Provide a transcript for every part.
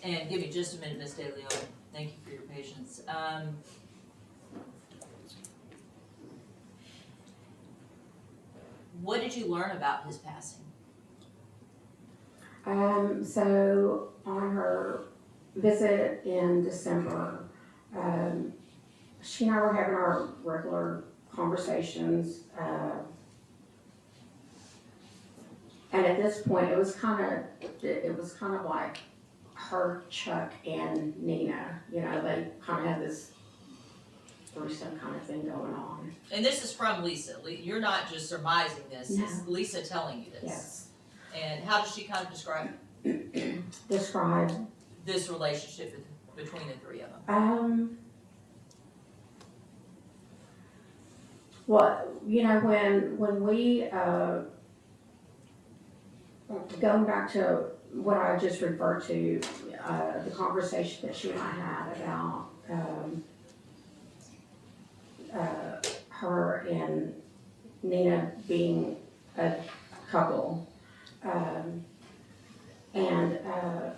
And give me just a minute, Ms. De Leon. Thank you for your patience. What did you learn about his passing? So on her visit in December, she and I were having our regular conversations, and at this point, it was kind of like her, Chuck, and Nina. You know, they kind of had this threesome kind of thing going on. And this is from Lisa. You're not just surmising this. No. It's Lisa telling you this. Yes. And how does she kind of describe Describe. this relationship between the three of them? Well, you know, when we, going back to what I just referred to, the conversation that she and I had about, her and Nina being a couple,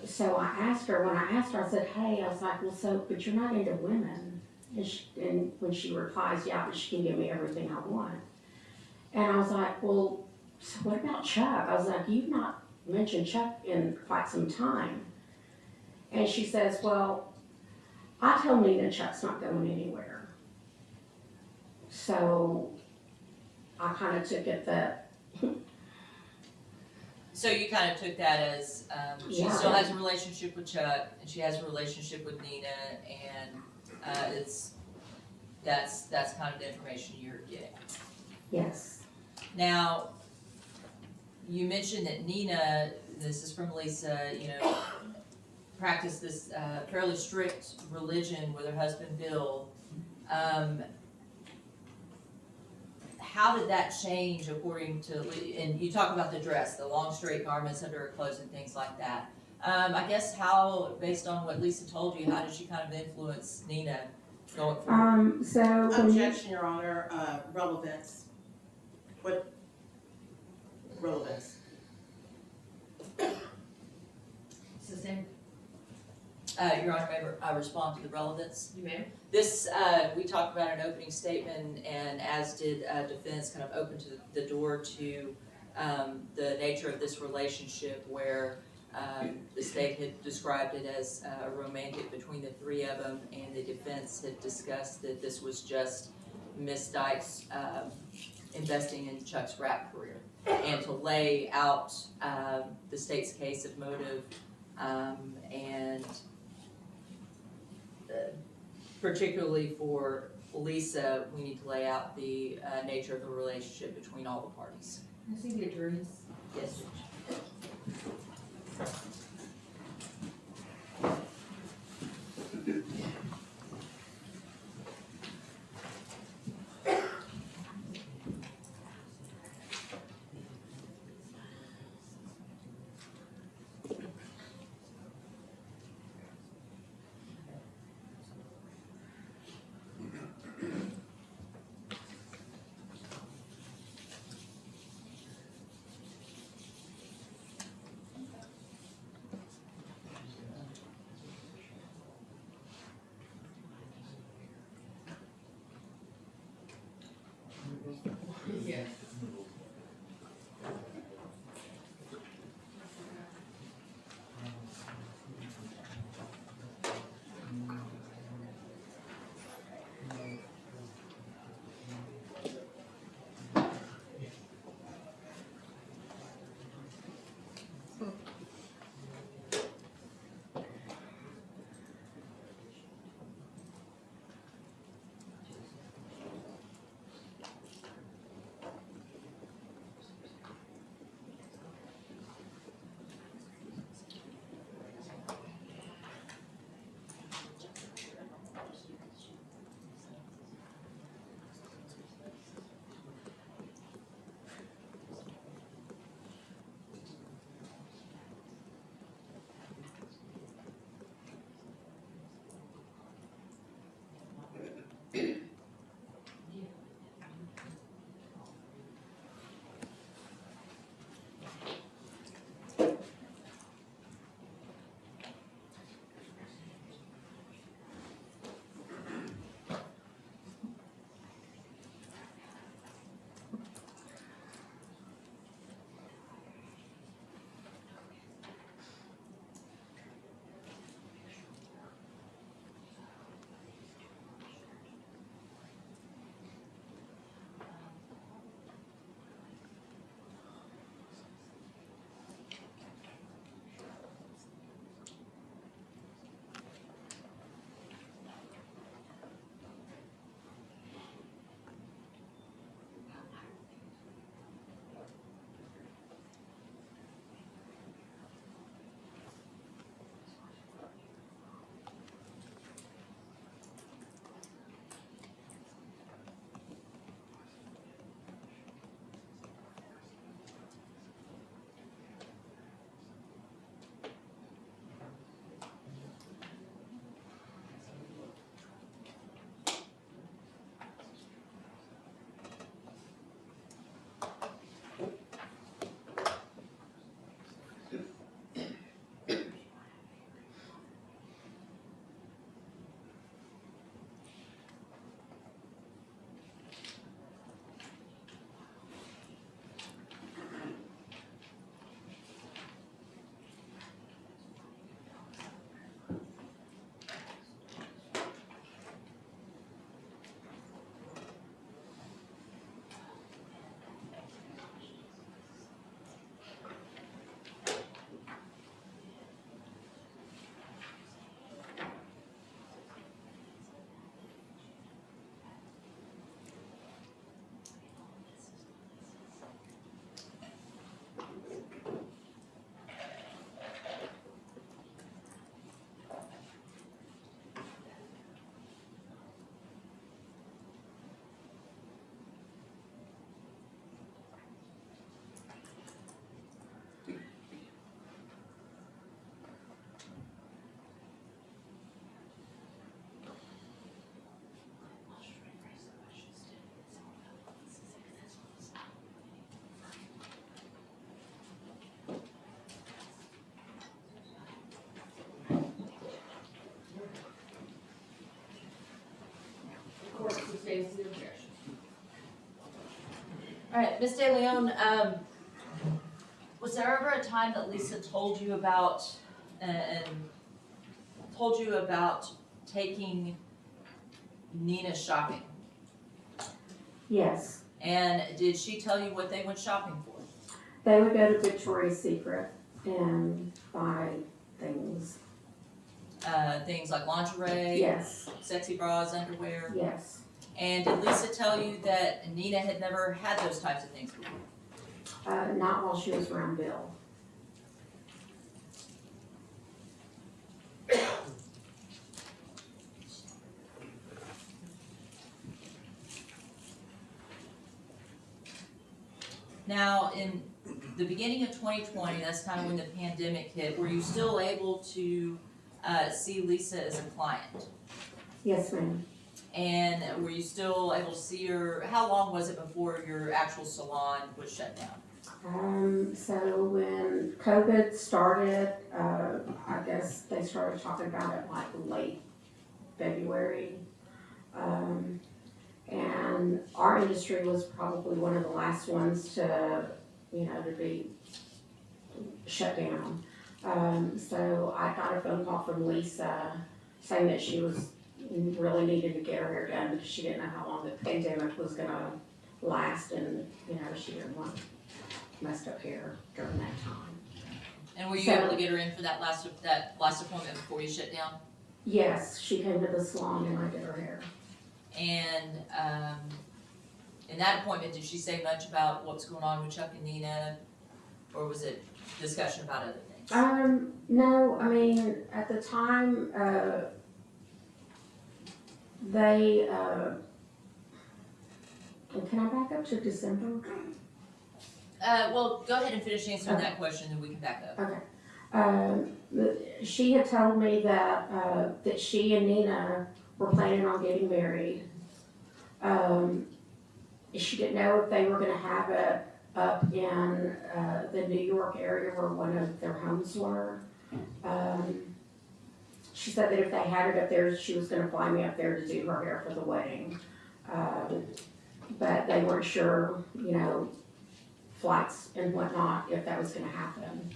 so I asked her, I said, hey, I was like, well, so, but you're not into women. And when she replies, yeah, but she can give me everything I want. And I was like, well, so what about Chuck? I was like, you've not mentioned Chuck in quite some time. And she says, well, I told Nina Chuck's not going anywhere. So I kind of took it that. So you kind of took that as she Yeah. still has a relationship with Chuck, and she has a relationship with Nina, and that's kind of the information you're getting. Yes. Now, you mentioned that Nina, this is from Lisa, you know, practiced this fairly strict religion with her husband Bill. How did that change according to, and you talk about the dress, the long straight garments under her clothes and things like that. I guess how, based on what Lisa told you, how did she kind of influence Nina going forward? So Objection, Your Honor, relevance. What relevance? Sustained. Your Honor, may I respond to the relevance? You may. This, we talked about an opening statement, and as did defense, kind of opened the door to the nature of this relationship where the state had described it as romantic between the three of them, and the defense had discussed that this was just Miss Dykes investing in Chuck's rap career, and to lay out the state's case of motive and particularly for Lisa, we need to lay out the nature of the relationship between all the parties. I see the attorneys. Yes, Judge. sustains the objection. All right, Ms. De Leon, was there ever a time that Lisa told you about, and told you about taking Nina shopping? Yes, And did she tell you what they went shopping for? they would go to Victoria's Secret and buy things. Things like lingerie, Yes, sexy bras, underwear. yes. And did Lisa tell you that Nina had never had those types of things before? Not while she was around Bill. Now, in the beginning of 2020, that's kind of when the pandemic hit, were you still able to see Lisa as a client? Yes, ma'am. And were you still able to see her, how long was it before your actual salon was shut down? So when COVID started, I guess they started talking about it like late February. And our industry was probably one of the last ones to, to be shut down. So I got a phone call from Lisa saying that she was really needed to get her hair done because she didn't know how long the pandemic was gonna last, and, she didn't want messed up hair during that time. And were you So- able to get her in for that last appointment before you shut down? Yes, she came to the salon and I did her hair. And in that appointment, did she say much about what's going on with Chuck and Nina? Or was it discussion about other things? No, I mean, at the time, they, and can I back up to December? Well, go ahead and finish answering that question, and we can back up. Okay. She had told me that she and Nina were planning on getting married. She didn't know if they were gonna have it up in, the New York area where one of their homes were. She said that if they had it up there, she was gonna fly me up there to do her hair for the wedding. But they weren't sure, flights and whatnot, if that was gonna happen.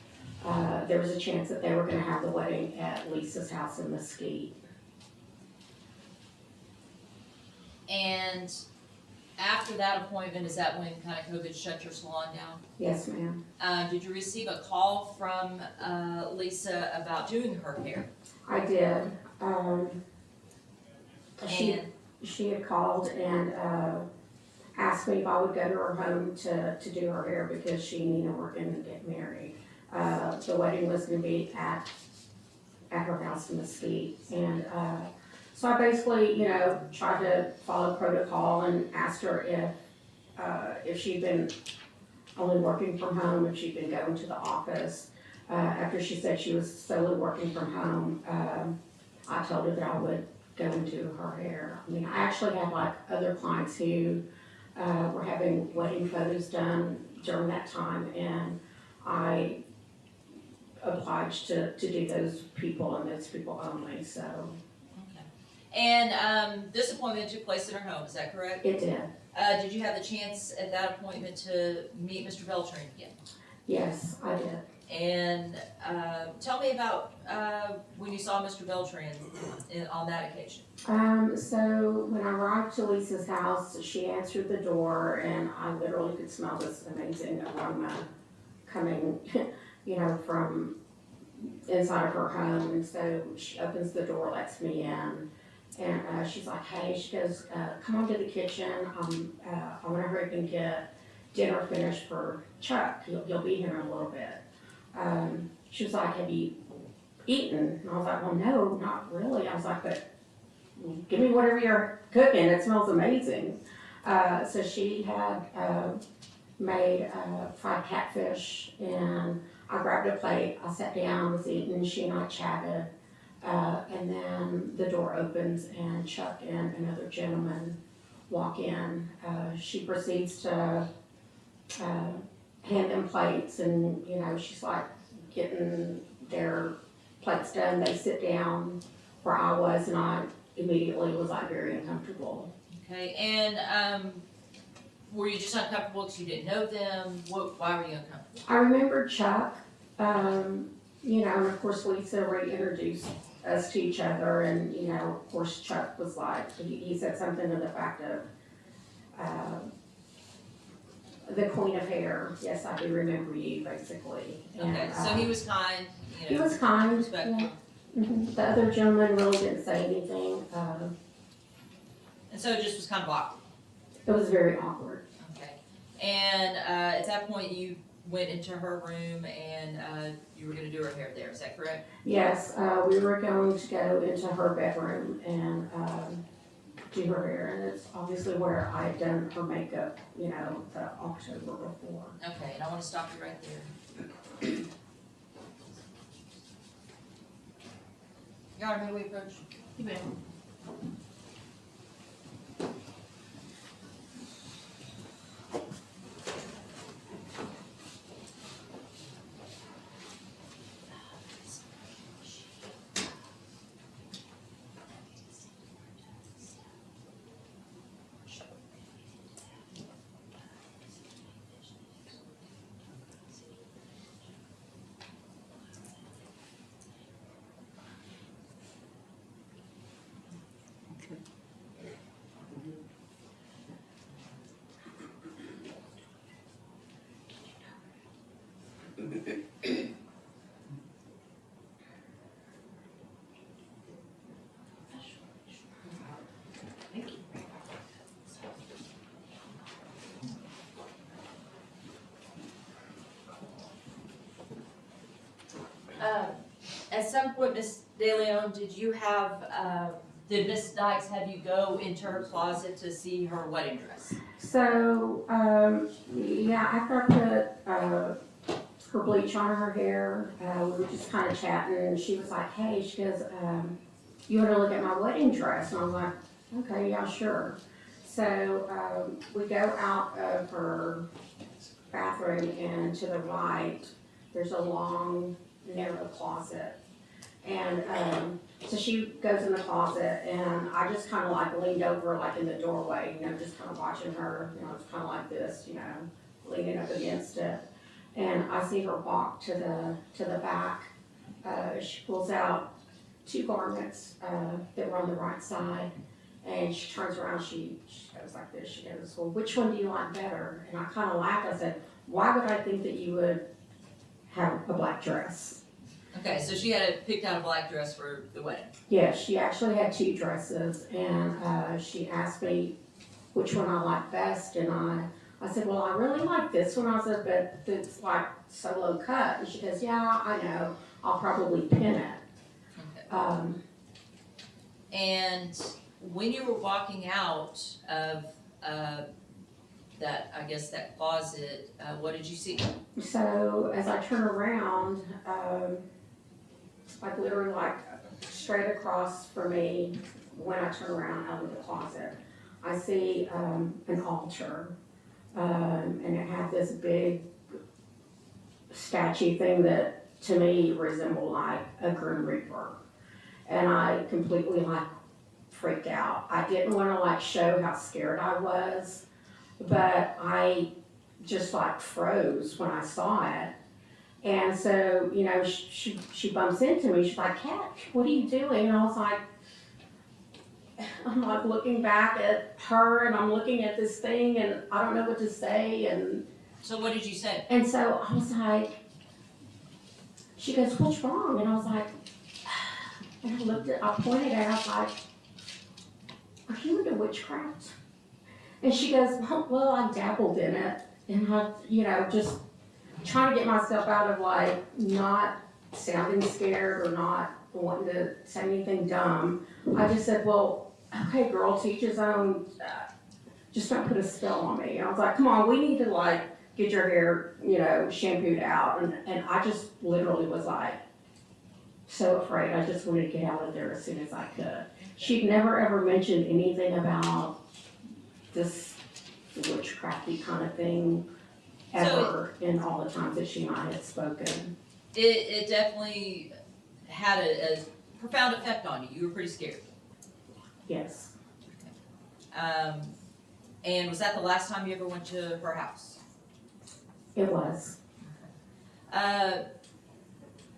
There was a chance that they were gonna have the wedding at Lisa's house in Mesquite. And after that appointment, is that when kind of COVID shut your salon down? Yes, ma'am. Did you receive a call from Lisa about doing her hair? I did. She And she had called and asked me if I would go to her home to do her hair because she and Nina were going to get married. The wedding was going to be at her house in Mesquite, and so I basically, tried to follow protocol and asked her if she'd been only working from home, if she'd been going to the office. After she said she was solely working from home, I told her that I would go and do her hair. I mean, I actually had like other clients who were having wedding photos done during that time, and I obliged to do those people and those people only, so And this appointment took place in her home, is that correct? it did. Did you have the chance at that appointment to meet Mr. Beltran again? Yes, I did. And tell me about when you saw Mr. Beltran on that occasion. So when I arrived to Lisa's house, she answered the door, and I literally could smell this amazing aroma coming, from inside of her home. And so she opens the door, lets me in, and she's like, "Hey," she goes, "Come on to the kitchen. I want to hurry up and get dinner finished for Chuck. He'll be here in a little bit." She was like, "Have you eaten?" And I was like, "Well, no, not really." I was like, "But give me whatever you're cooking. It smells amazing." So she had made fried catfish, and I grabbed a plate. I sat down, was eating. She and I chatted, and then the door opens, and Chuck and another gentleman walk in. She proceeds to hand them plates, and she's like getting their plates done. They sit down where I was, and I immediately was like very uncomfortable. Okay, and, were you just uncomfortable because you didn't know them? Why were you uncomfortable? I remember Chuck, you know, and of course Lisa reintroduced us to each other, and, you know, of course Chuck was like, he said something to the fact of, the Queen of Hair, yes, I do remember you, basically. And, Okay, so he was kind, he you know, was kind, respectful. yeah. The other gentleman really didn't say anything, And so it just was kind of awkward. it was very awkward. Okay. And at that point, you went into her room and you were gonna do her hair there, is that correct? Yes, we were going to go into her bedroom and, do her hair, and it's obviously where I had done her makeup, you know, the October before. Okay, and I wanna stop you right there. Your Honor, may we approach? You may. Thank you. At some point, Ms. De Leon, did Ms. Dykes have you go into her closet to see her wedding dress? So, yeah, after I put, her bleach on her hair, we were just kind of chatting, and she was like, hey, she goes, you wanna look at my wedding dress? And I was like, okay, yeah, sure. So, we go out of her bathroom, and to the right, there's a long, narrow closet. And, so she goes in the closet, and I just kind of like leaned over, like in the doorway, you know, just kind of watching her, you know, it's kind of like this, you know, leaning up against it. And I see her walk to the back. She pulls out two garments, that were on the right side, and she turns around, she goes like this, she goes, well, which one do you like better? And I kind of laughed, I said, why would I think that you would have a black dress? Okay, so she had picked out a black dress for the wedding. Yes, she actually had two dresses, and she asked me which one I liked best, and I said, well, I really like this one. I said, but it's like so low cut. And she goes, yeah, I know, I'll probably pin it. Okay. And when you were walking out of that, I guess that closet, what did you see? So as I turn around, like literally like straight across from me, when I turn around out of the closet, I see an altar, and it had this big statue thing that to me resembled like a Grim Reaper, and I completely like freaked out. I didn't want to like show how scared I was, but I just like froze when I saw it. And so, you know, she bumps into me. She's like, Kat, what are you doing? And I was like, I'm like looking back at her, and I'm looking at this thing, and I don't know what to say. And So what did you say? so I was like, she goes, what's wrong? And I was like, and I pointed at her, I was like, are you into witchcraft? And she goes, well, I dabbled in it. And I, you know, just trying to get myself out of like not sounding scared or not wanting to say anything dumb. I just said, well, okay, girl, to each his own. Just don't put a spell on me. And I was like, come on, we need to like get your hair, you know, shampooed out. And I just literally was like so afraid. I just wanted to get out of there as soon as I could. She'd never ever mentioned anything about this witchcrafty kind of thing ever in all the times that she and I had spoken. It definitely had a profound effect on you. You were pretty scared. Yes. And was that the last time you ever went to her house? It was.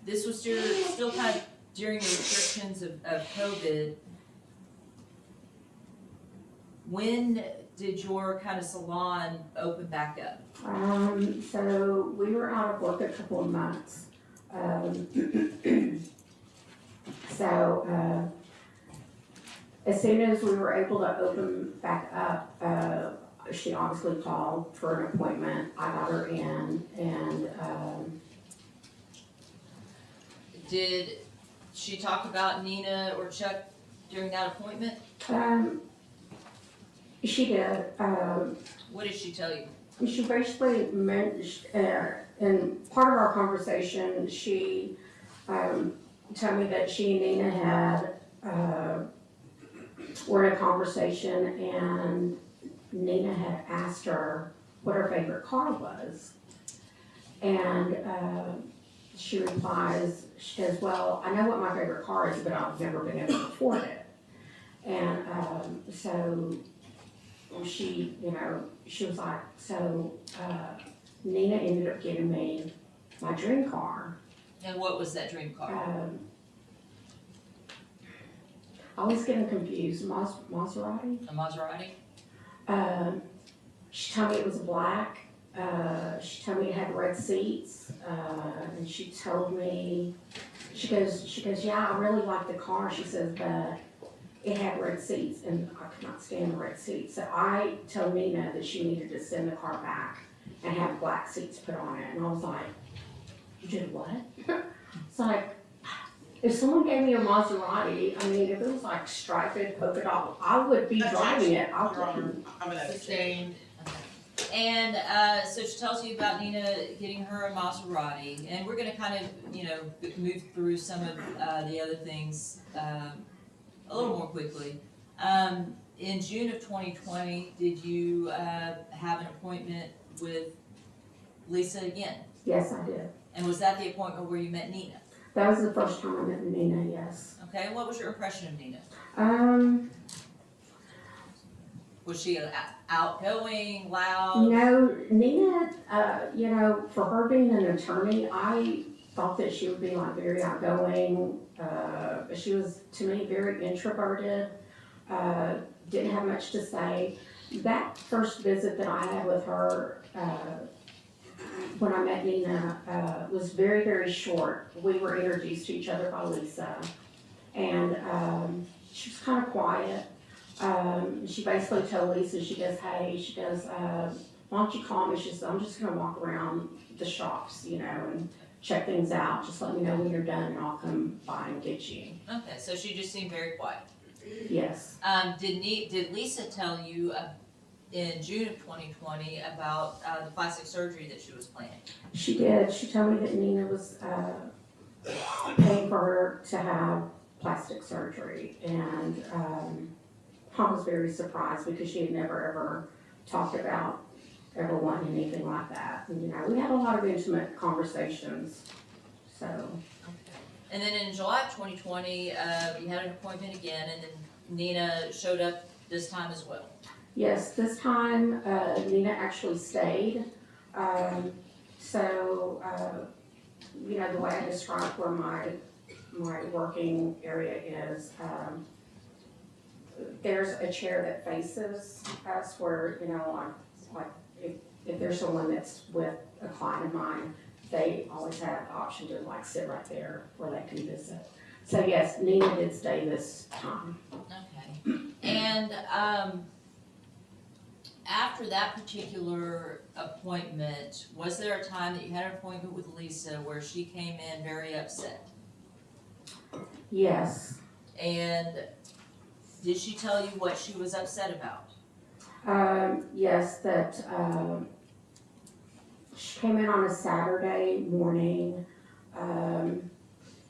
This was still kind of during the restrictions of COVID. When did your kind of salon open back up? So we were out of work a couple of months. So, as soon as we were able to open back up, she obviously called for an appointment. I got her in, and, Did she talk about Nina or Chuck during that appointment? she did. What did she tell you? She basically meant, in part of our conversation, she told me that she and Nina had were in a conversation, and Nina had asked her what her favorite car was. And she replies, she says, well, I know what my favorite car is, but I've never been able to afford it. And so she, she was like, so Nina ended up getting me my dream car. And what was that dream car? I was getting confused. Maserati? A Maserati? She told me it was black. She told me it had red seats. And she told me, she goes, yeah, I really like the car. She says, but it had red seats, and I could not stand the red seats. So I told Nina that she needed to send the car back and have black seats put on it. And I was like, you did what? It's like, if someone gave me a Maserati, I mean, if it was like striped, polka dot, I would be driving it. I Your Honor, wouldn't. I'm gonna Sustained. Okay. And so she tells you about Nina getting her a Maserati, and we're gonna kind of, move through some of the other things a little more quickly. In June of 2020, did you have an appointment with Lisa again? Yes, I did. And was that the appointment where you met Nina? That was the first time I met Nina, yes. Okay, and what was your impression of Nina? Was she outgoing, loud? No, Nina, for her being an attorney, I thought that she would be like very outgoing. She was, to me, very introverted, didn't have much to say. That first visit that I had with her, when I met Nina, was very, very short. We were introduced to each other by Lisa, and she was kind of quiet. She basically told Lisa, she goes, hey, she goes, why don't you call me? She says, I'm just gonna walk around the shops, and check things out. Just let me know when you're done, and I'll come by and get you. Okay, so she just seemed very quiet. Yes. Did Lisa tell you in June of 2020 about the plastic surgery that she was planning? She did. She told me that Nina was paying for her to have plastic surgery, and I was very surprised because she had never ever talked about ever wanting anything like that. And, we had a lot of intimate conversations, so. And then in July of 2020, you had an appointment again, and then Nina showed up this time as well. Yes, this time Nina actually stayed. The way I described where my working area is, there's a chair that faces us where, like if there's someone that's with a client of mine, they always have the option to like sit right there where they can visit. So yes, Nina did stay this time. Okay. And after that particular appointment, was there a time that you had an appointment with Lisa where she came in very upset? Yes. And did she tell you what she was upset about? Yes, that she came in on a Saturday morning.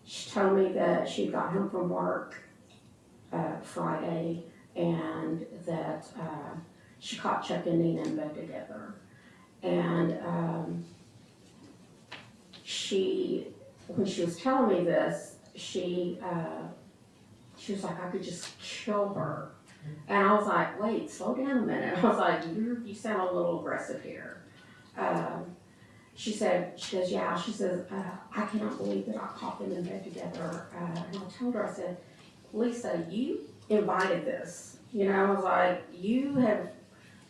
She told me that she got home from work Friday, and that she caught Chuck and Nina in bed together. And when she was telling me this, she was like, I could just kill her And I was like, wait, slow down a minute. I was like, you sound a little aggressive here. She goes, yeah, she says, I cannot believe that I caught them in bed together. And I told her, I said, Lisa, you invited this. You know, I was like, you have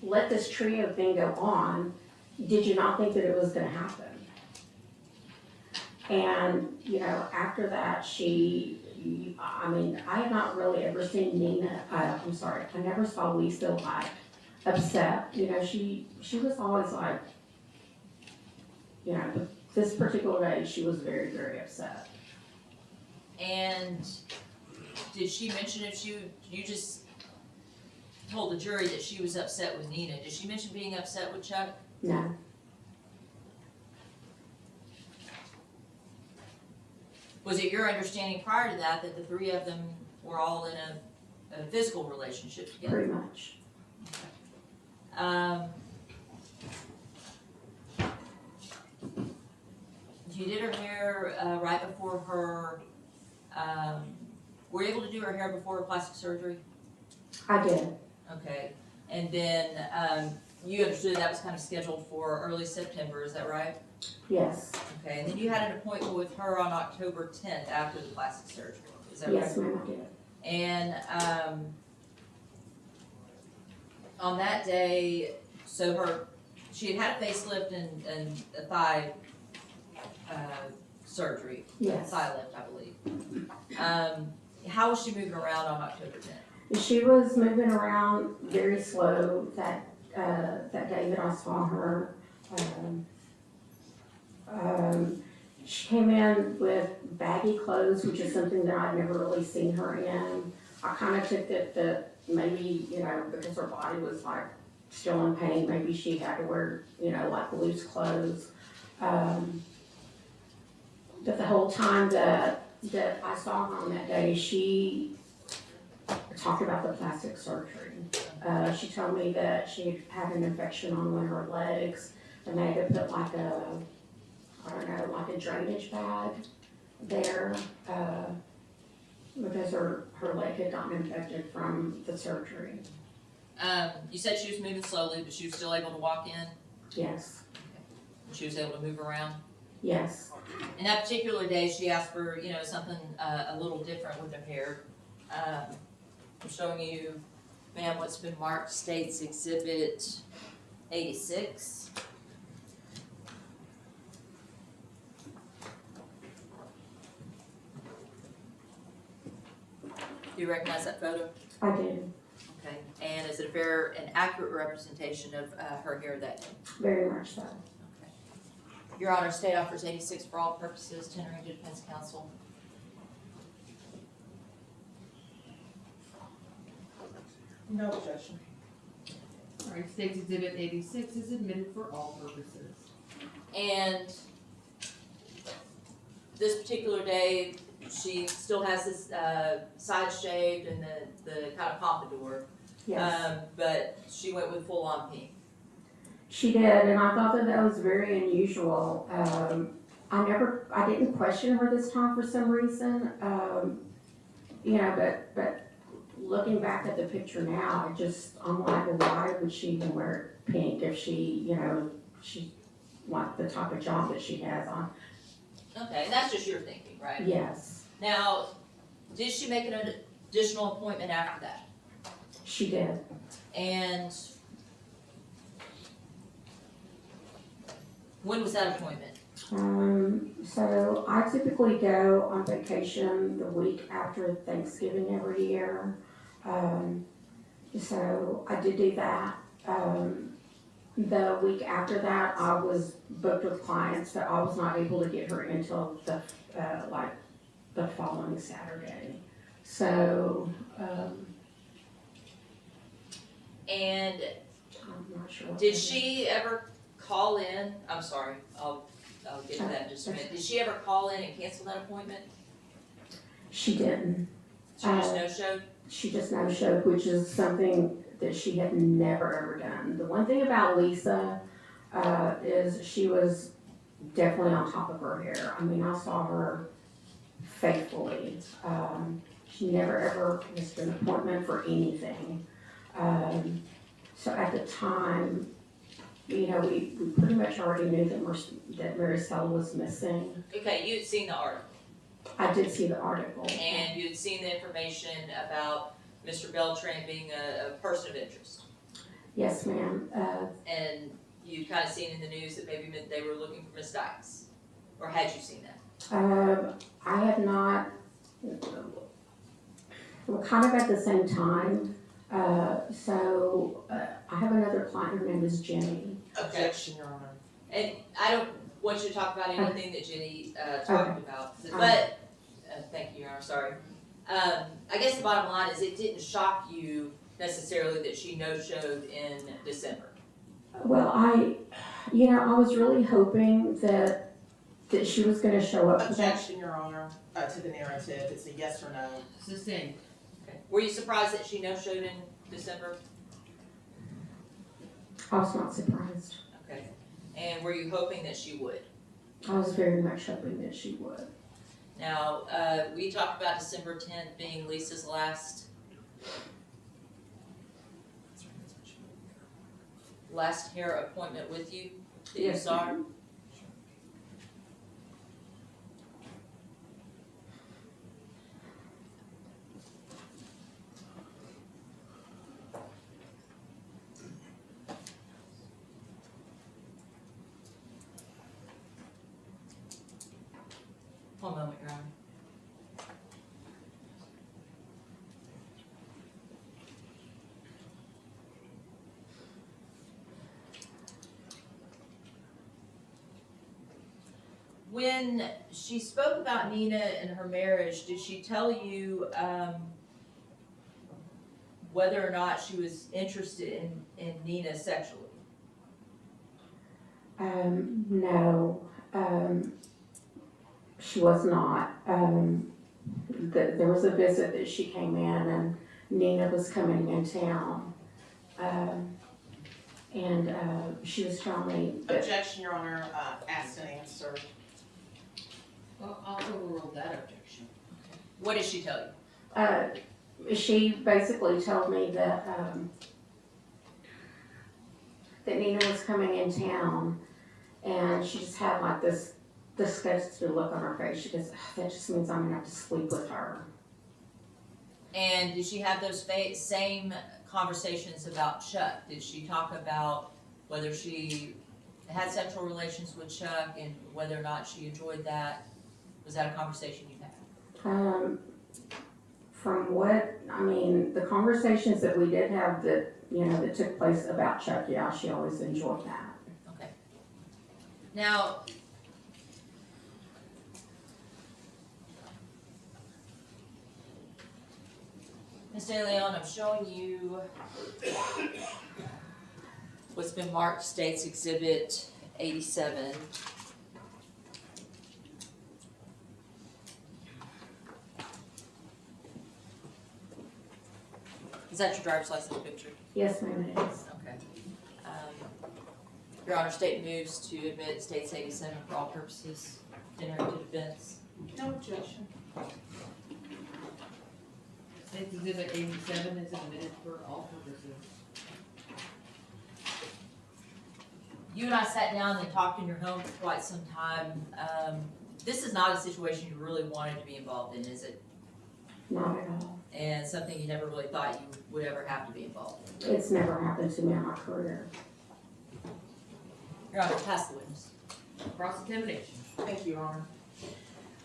let this trio thing go on. Did you not think that it was gonna happen? And, you know, after that, I mean, I have not really ever seen Nina, I never saw Lisa like upset. You know, she was always like, you know, this particular day, she was very, very upset. And did she mention you just told the jury that she was upset with Nina. Did she mention being upset with Chuck? No, Was it your understanding prior to that that the three of them were all in a physical relationship together? pretty much. You did her hair right before her, were you able to do her hair before her plastic surgery? I did, Okay, and then you understood that was kind of scheduled for early September, is that right? yes, Okay, and then you had an appointment with her on October 10th after the plastic surgery, is that right? yes, ma'am, I did. And on that day, so she had a facelift and a thigh surgery, Yes. thigh lift, I believe. How was she moving around on October 10th? She was moving around very slow that day that I saw her. She came in with baggy clothes, which is something that I'd never really seen her in. I kind of took it that maybe, you know, because her body was like still in pain, maybe she had to wear, you know, like loose clothes. But the whole time that I saw her on that day, she talked about the plastic surgery. She told me that she had an infection on one of her legs, and they had to put like like a drainage bag there, because her leg had gotten infected from the surgery. You said she was moving slowly, but she was still able to walk in, Yes, and she was able to move around. yes, And that particular day, she asked for, you know, something a little different with her hair. I'm showing you, ma'am, what's been marked State's Exhibit 86. Do you recognize that photo? I do, Okay. And is it a fair and accurate representation of her hair that day? very much so. Okay. Your Honor, State offers 86 for all purposes, tendering to defense counsel. No objection. All right, State's Exhibit 86 is admitted for all purposes. And this particular day, she still has this side shaved and the kind of pompadour, Yes, but she went with full on pink. she did, and I thought that was very unusual. I didn't question her this time for some reason, you know, but looking back at the picture now, I'm like, well, why would she even wear pink if she, you know, she, like the type of job that she has on? Okay, and that's just your thinking, right? Yes, Now, did she make an additional appointment after that? she did. And when was that appointment? So I typically go on vacation the week after Thanksgiving every year. So I did do that. The week after that, I was booked with clients, but I was not able to get her until the following Saturday. So, And I'm not sure. what did that is. she ever call in? I'm sorry, I'll get to that in just a minute. Did she ever call in and cancel that appointment? She didn't. She just no-showed? She just no-showed, which is something that she had never ever done. The one thing about Lisa is she was definitely on top of her hair. I mean, I saw her faithfully. She never ever missed an appointment for anything. So at the time, you know, we pretty much already knew that Maricela was missing. Okay, you had seen the article, I did see the article. and you had seen the information about Mr. Beltran being a person of interest. Yes, ma'am. And you kind of seen in the news that maybe they were looking for Miss Dykes, or had you seen that? I have not, well, kind of at the same time. I have another client, her name is Jenny. Objection, Your Honor. And I don't want you to talk about anything that Jenny talked about, but, thank you, Your Honor, sorry. I guess the bottom line is it didn't shock you necessarily that she no-showed in December. Well, I was really hoping that she was gonna show up. Objection, Your Honor, to the narrative. It's a yes or no. Sustained. Okay. Were you surprised that she no-showed in December? I was not surprised. Okay. And were you hoping that she would? I was very much hoping that she would. Now, we talked about December 10th being Lisa's last hair appointment with you that you Yes, saw her? ma'am. One moment, Your Honor. When she spoke about Nina and her marriage, did she tell you whether or not she was interested in Nina sexually? No, she was not. There was a visit that she came in and Nina was coming in town. She was telling me that, Objection, Your Honor, asked and answered. Well, I'll overrule that objection. What did she tell you? she basically told me that, that Nina was coming in town and she just had like this disgusted look on her face. She goes, that just means I'm gonna have to sleep with her. And did she have those same conversations about Chuck? Did she talk about whether she had sexual relations with Chuck and whether or not she enjoyed that? Was that a conversation you had? From what, the conversations that we did have that took place about Chuck, yeah, she always enjoyed that. Okay. Now, Ms. De Leon, I'm showing you what's been marked State's Exhibit 87. Is that your driver's license picture? Yes, ma'am, it is. Okay. Your Honor, State moves to admit State's 87 for all purposes, enter into defense. No objection. State's Exhibit 87 is admitted for all purposes. You and I sat down and talked in your home for quite some time. This is not a situation you really wanted to be involved in, is it? Not at all. And something you never really thought you would ever have to be involved in? It's never happened to me in my career. Your Honor, pass the witness. Cross-examination. Thank you, Your Honor.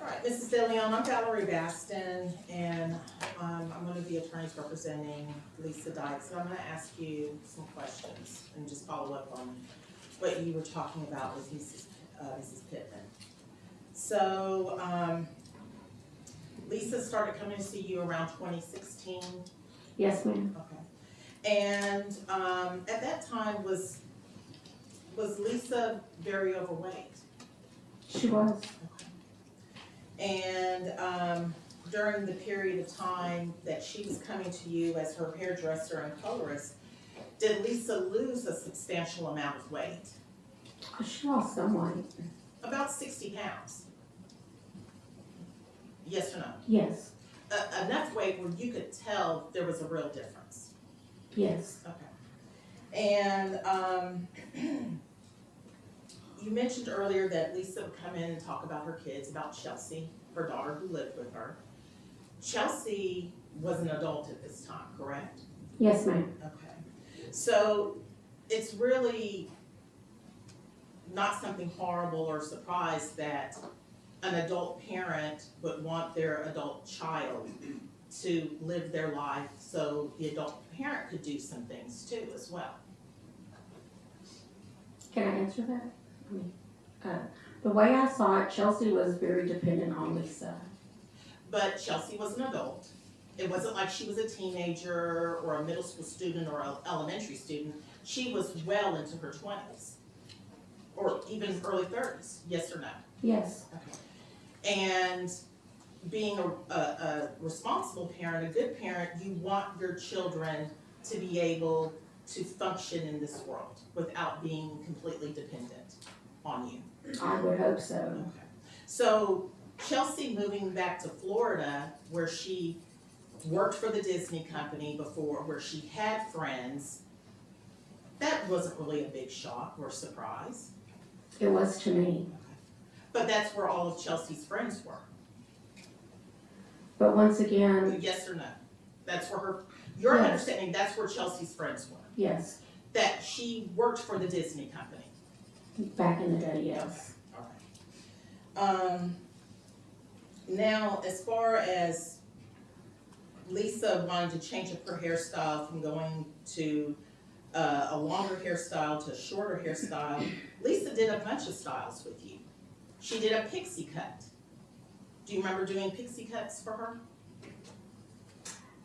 All right, Mrs. De Leon, I'm Valerie Baston, and I'm one of the attorneys representing Lisa Dykes. So I'm gonna ask you some questions and just follow up on what you were talking about with Mrs. Pittman. So, Lisa started coming to see you around 2016? Yes, ma'am. Okay. And, at that time, was Lisa very overweight? She was. And during the period of time that she was coming to you as her hairdresser and colorist, did Lisa lose a substantial amount of weight? She lost some weight. About 60 pounds. Yes or no? Yes. enough weight where you could tell there was a real difference. Yes, Okay. And, you mentioned earlier that Lisa would come in and talk about her kids, about Chelsea, her daughter who lived with her. Chelsea was an adult at this time, correct? yes, ma'am. Okay. So it's really not something horrible or surprise that an adult parent would want their adult child to live their life so the adult parent could do some things too as well. Can I answer that? I mean, the way I saw it, Chelsea was very dependent on Lisa. But Chelsea was an adult. It wasn't like she was a teenager or a middle school student or an elementary student. She was well into her 20s or even early 30s, yes or no? Yes, Okay. And being a responsible parent, a good parent, you want your children to be able to function in this world without being completely dependent on you. I would hope so. Okay. So Chelsea moving back to Florida, where she worked for the Disney company before, where she had friends, that wasn't really a big shock or surprise. It was to me. But that's where all of Chelsea's friends were. But once again, Yes or no? That's where your Yes. understanding, that's where Chelsea's friends were. yes, That she worked for the Disney company. back in the day, yes. Okay. Now, as far as Lisa wanting to change up her hairstyle from going to a longer hairstyle to a shorter hairstyle, Lisa did a bunch of styles with you. She did a pixie cut. Do you remember doing pixie cuts for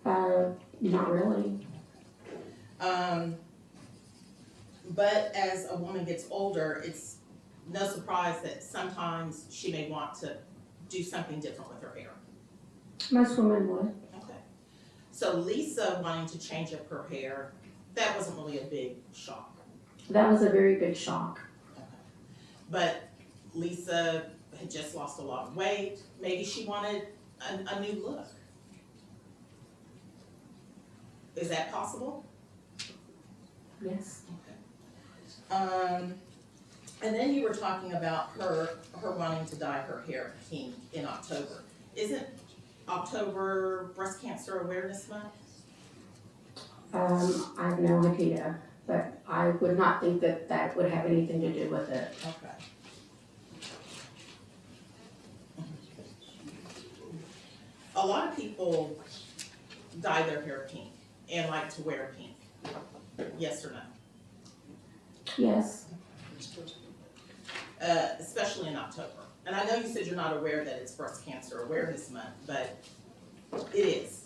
her? Not really. But as a woman gets older, it's no surprise that sometimes she may want to do something different with her hair. Most women would. Okay. So Lisa wanting to change up her hair, that wasn't really a big shock. That was a very big shock. Okay. But Lisa had just lost a lot of weight. Maybe she wanted a new look. Is that possible? Yes. And then you were talking about her wanting to dye her hair pink in October. Isn't October Breast Cancer Awareness Month? I have no idea, but I would not think that that would have anything to do with it. Okay. A lot of people dye their hair pink and like to wear pink. Yes or no? Yes, Especially in October. And I know you said you're not aware that it's Breast Cancer Awareness Month, but it is.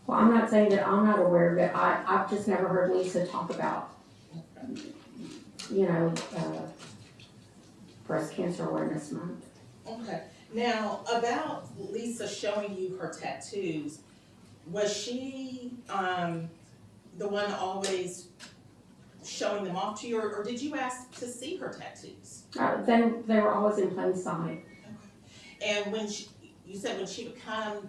well, I'm not saying that I'm not aware of it, I've just never heard Lisa talk about, Breast Cancer Awareness Month. Okay. Now, about Lisa showing you her tattoos, was she the one always showing them off to you, or did you ask to see her tattoos? They were always in plain sight. And when you said when she would come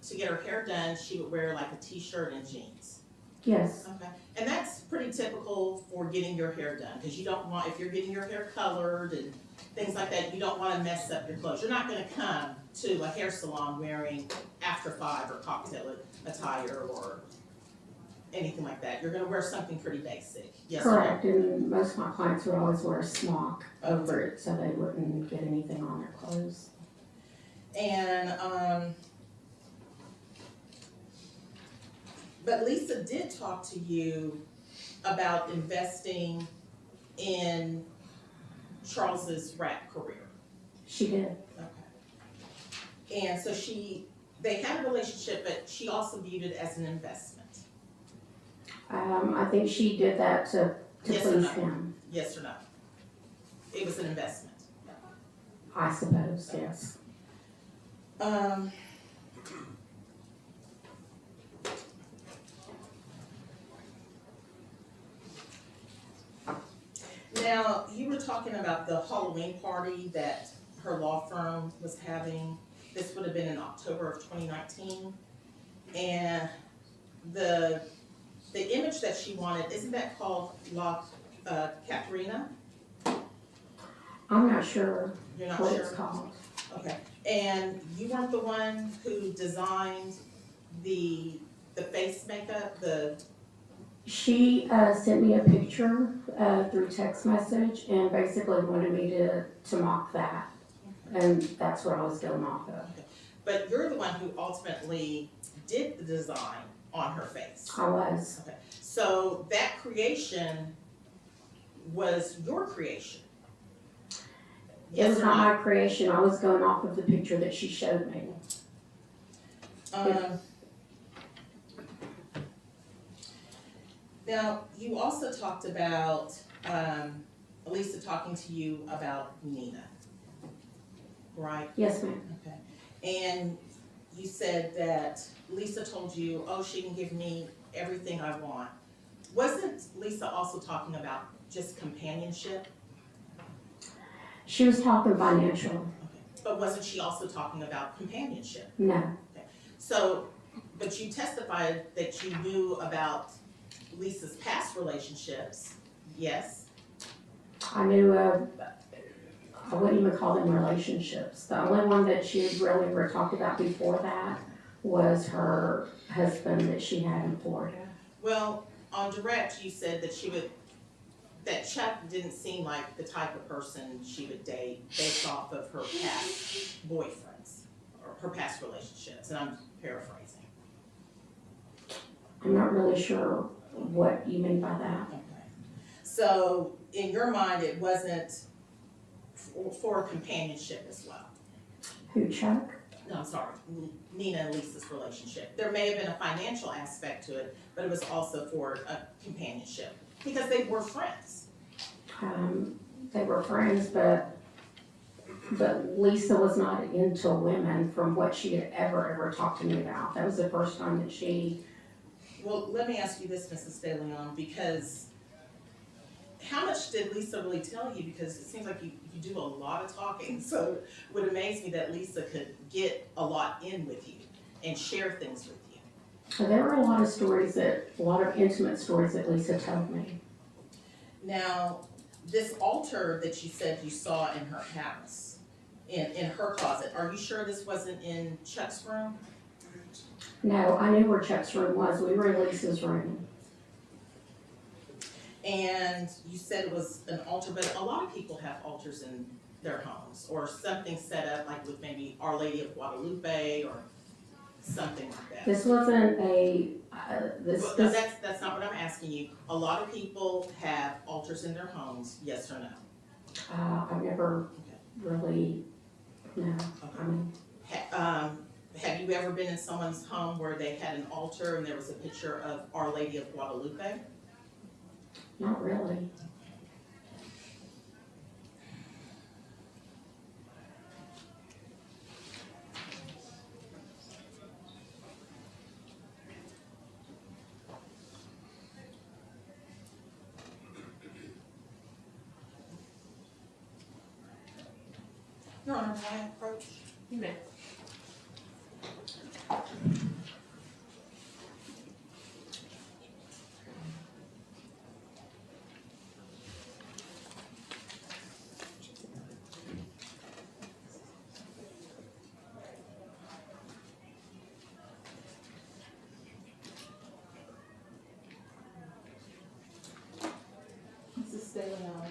to get her hair done, she would wear like a t-shirt and jeans. Yes, Okay. And that's pretty typical for getting your hair done, because you don't want, if you're getting your hair colored and things like that, you don't want to mess up your clothes. You're not going to come to a hair salon wearing after 5 or cocktail attire or anything like that. You're going to wear something pretty basic. Yes or no? correct, and most of my clients would always wear a smock over it, so they wouldn't get anything on their clothes. And, but Lisa did talk to you about investing in Charles's rap career. She did. Okay. And so they had a relationship, but she also viewed it as an investment. I think she did that to Yes or please no? him, Yes or no? It was an investment. I suppose, yes. Now, you were talking about the Halloween party that her law firm was having. this would have been in October of 2019. And the image that she wanted, isn't that called La Catarina? I'm not sure You're not what sure? it's called. Okay, and you weren't the one who designed the face makeup, She sent me a picture through text message and basically wanted me to mock that. And that's what I was going off of. but you're the one who ultimately did the design on her face. I was. Okay, so that creation was your creation? It Yes was or not no? my creation. I was going off of the picture that she showed me. Now, you also talked about, Lisa talking to you about Nina, right? Yes, ma'am. Okay. And you said that Lisa told you, oh, she can give me everything I want. Wasn't Lisa also talking about just companionship? She was talking financial. Okay. But wasn't she also talking about companionship? No. So, but you testified that you knew about Lisa's past relationships, yes? I knew I wouldn't even call them relationships. The only one that she had really ever talked about before that was her husband that she had in Florida. Well, on direct, you said that that Chuck didn't seem like the type of person she would date based off of her past boyfriends or her past relationships, and I'm paraphrasing. I'm not really sure what you mean by that. Okay. So, in your mind, it wasn't for companionship as well? Who, Chuck? No, I'm sorry, Nina and Lisa's relationship. There may have been a financial aspect to it, but it was also for a companionship, because they were friends. They were friends, but Lisa was not into women from what she had ever talked to me about. That was the first time that she. Well, let me ask you this, Mrs. De Leon, because how much did Lisa really tell you? Because it seems like you do a lot of talking, so it would amaze me that Lisa could get a lot in with you and share things with you. So there were a lot of intimate stories that Lisa told me. Now, this altar that you said you saw in her house, in her closet, are you sure this wasn't in Chuck's room? No, I knew where Chuck's room was. We were in Lisa's room. And you said it was an altar, but a lot of people have altars in their homes, or something set up like with maybe Our Lady of Guadalupe or something like that. This wasn't Well, no, that's not what I'm asking you. A lot of people have altars in their homes, yes or no? I've never really, no. Okay. I mean, Have you ever been in someone's home where they had an altar and there was a picture of Our Lady of Guadalupe? not really. Your Honor, may I approach? You may. Mrs. De Leon,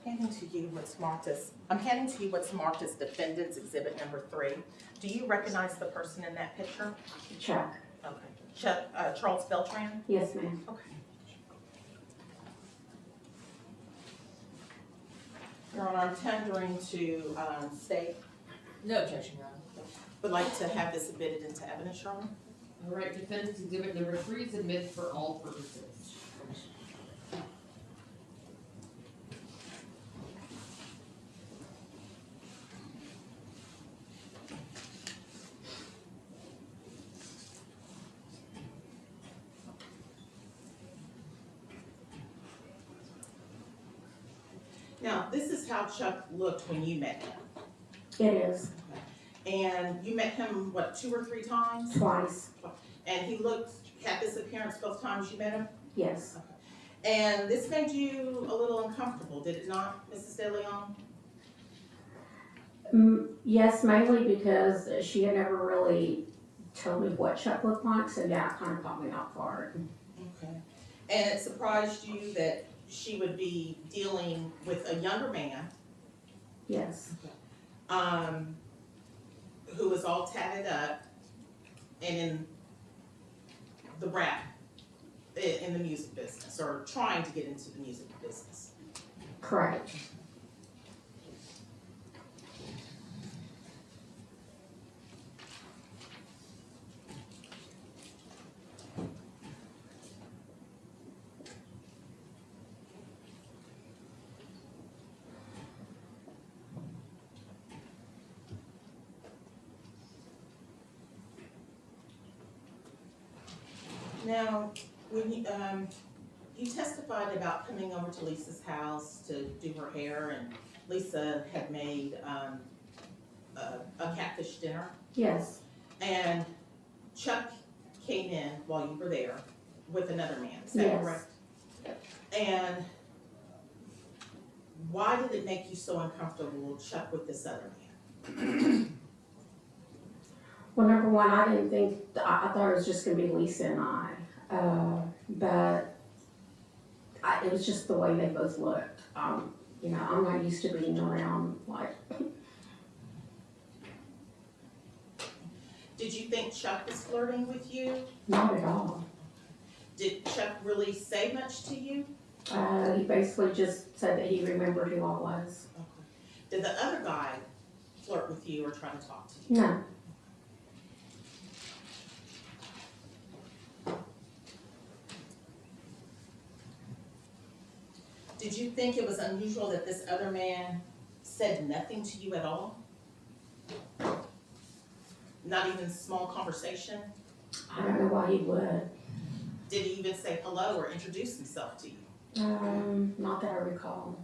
I'm handing to you what's marked as Defendant's Exhibit Number 3. Do you recognize the person in that picture? Chuck. Okay. Charles Beltran? Yes, ma'am. Okay. Your Honor, I'm tendering to state, No objection, Your Honor. would like to have this admitted into evidence, Your Honor. All right, defendant's exhibit number 3 is admitted for all purposes. Now, this is how Chuck looked when you met him. It is. And you met him, what, 2 or 3 times? Twice, And he had this appearance both times you met him? yes. And this made you a little uncomfortable, did it not, Mrs. De Leon? Yes, mainly because she had never really told me what Chuck looked like, so yeah, it kind of caught me off guard. Okay. And it surprised you that she would be dealing with a younger man, Yes, who was all tatted up and in the rap, in the music business, or trying to get into the music business. correct. Now, when you testified about coming over to Lisa's house to do her hair, and Lisa had made a catfish dinner, Yes, and Chuck came in while you were there with another man, is that Yes. correct? And why did it make you so uncomfortable, Chuck, with this other man? well, number one, I didn't think, I thought it was just gonna be Lisa and I, but it was just the way they both looked. You know, I'm not used to being around, like, Did you think Chuck was flirting with you? not at all. Did Chuck really say much to you? He basically just said that he remembered who I was. Did the other guy flirt with you or try to talk to you? No, Did you think it was unusual that this other man said nothing to you at all? Not even small conversation? I don't know why he would. Did he even say hello or introduce himself to you? Not that I recall.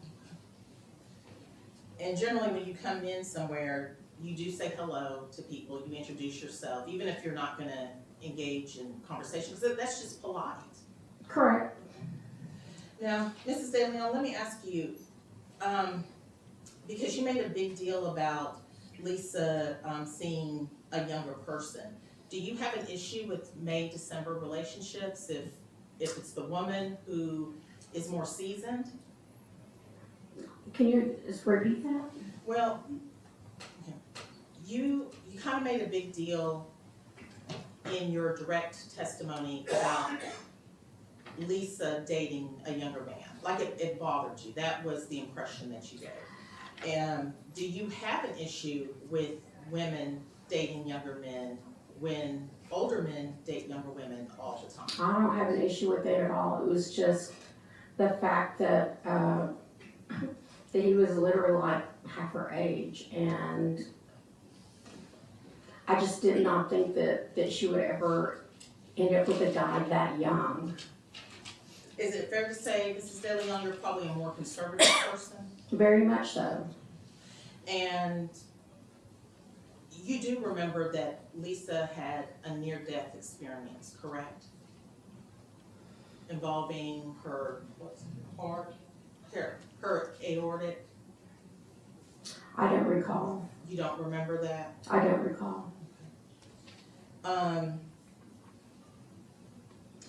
And generally when you come in somewhere, you do say hello to people, you introduce yourself, even if you're not gonna engage in conversation, because that's just polite. Correct. Now, Mrs. De Leon, let me ask you, because you made a big deal about Lisa seeing a younger person. Do you have an issue with May-December relationships if it's the woman who is more seasoned? Can you just repeat that? Well, you kind of made a big deal in your direct testimony about Lisa dating a younger man. Like it bothered you. That was the impression that you gave. And do you have an issue with women dating younger men when older men date younger women all the time? I don't have an issue with it at all. It was just the fact that that he was literally like half her age, and I just did not think that she would ever end up with a guy that young. Is it fair to say, Mrs. De Leon, you're probably a more conservative person? Very much so. And you do remember that Lisa had a near-death experience, correct? Involving her heart, her aortic. I don't recall. You don't remember that? I don't recall.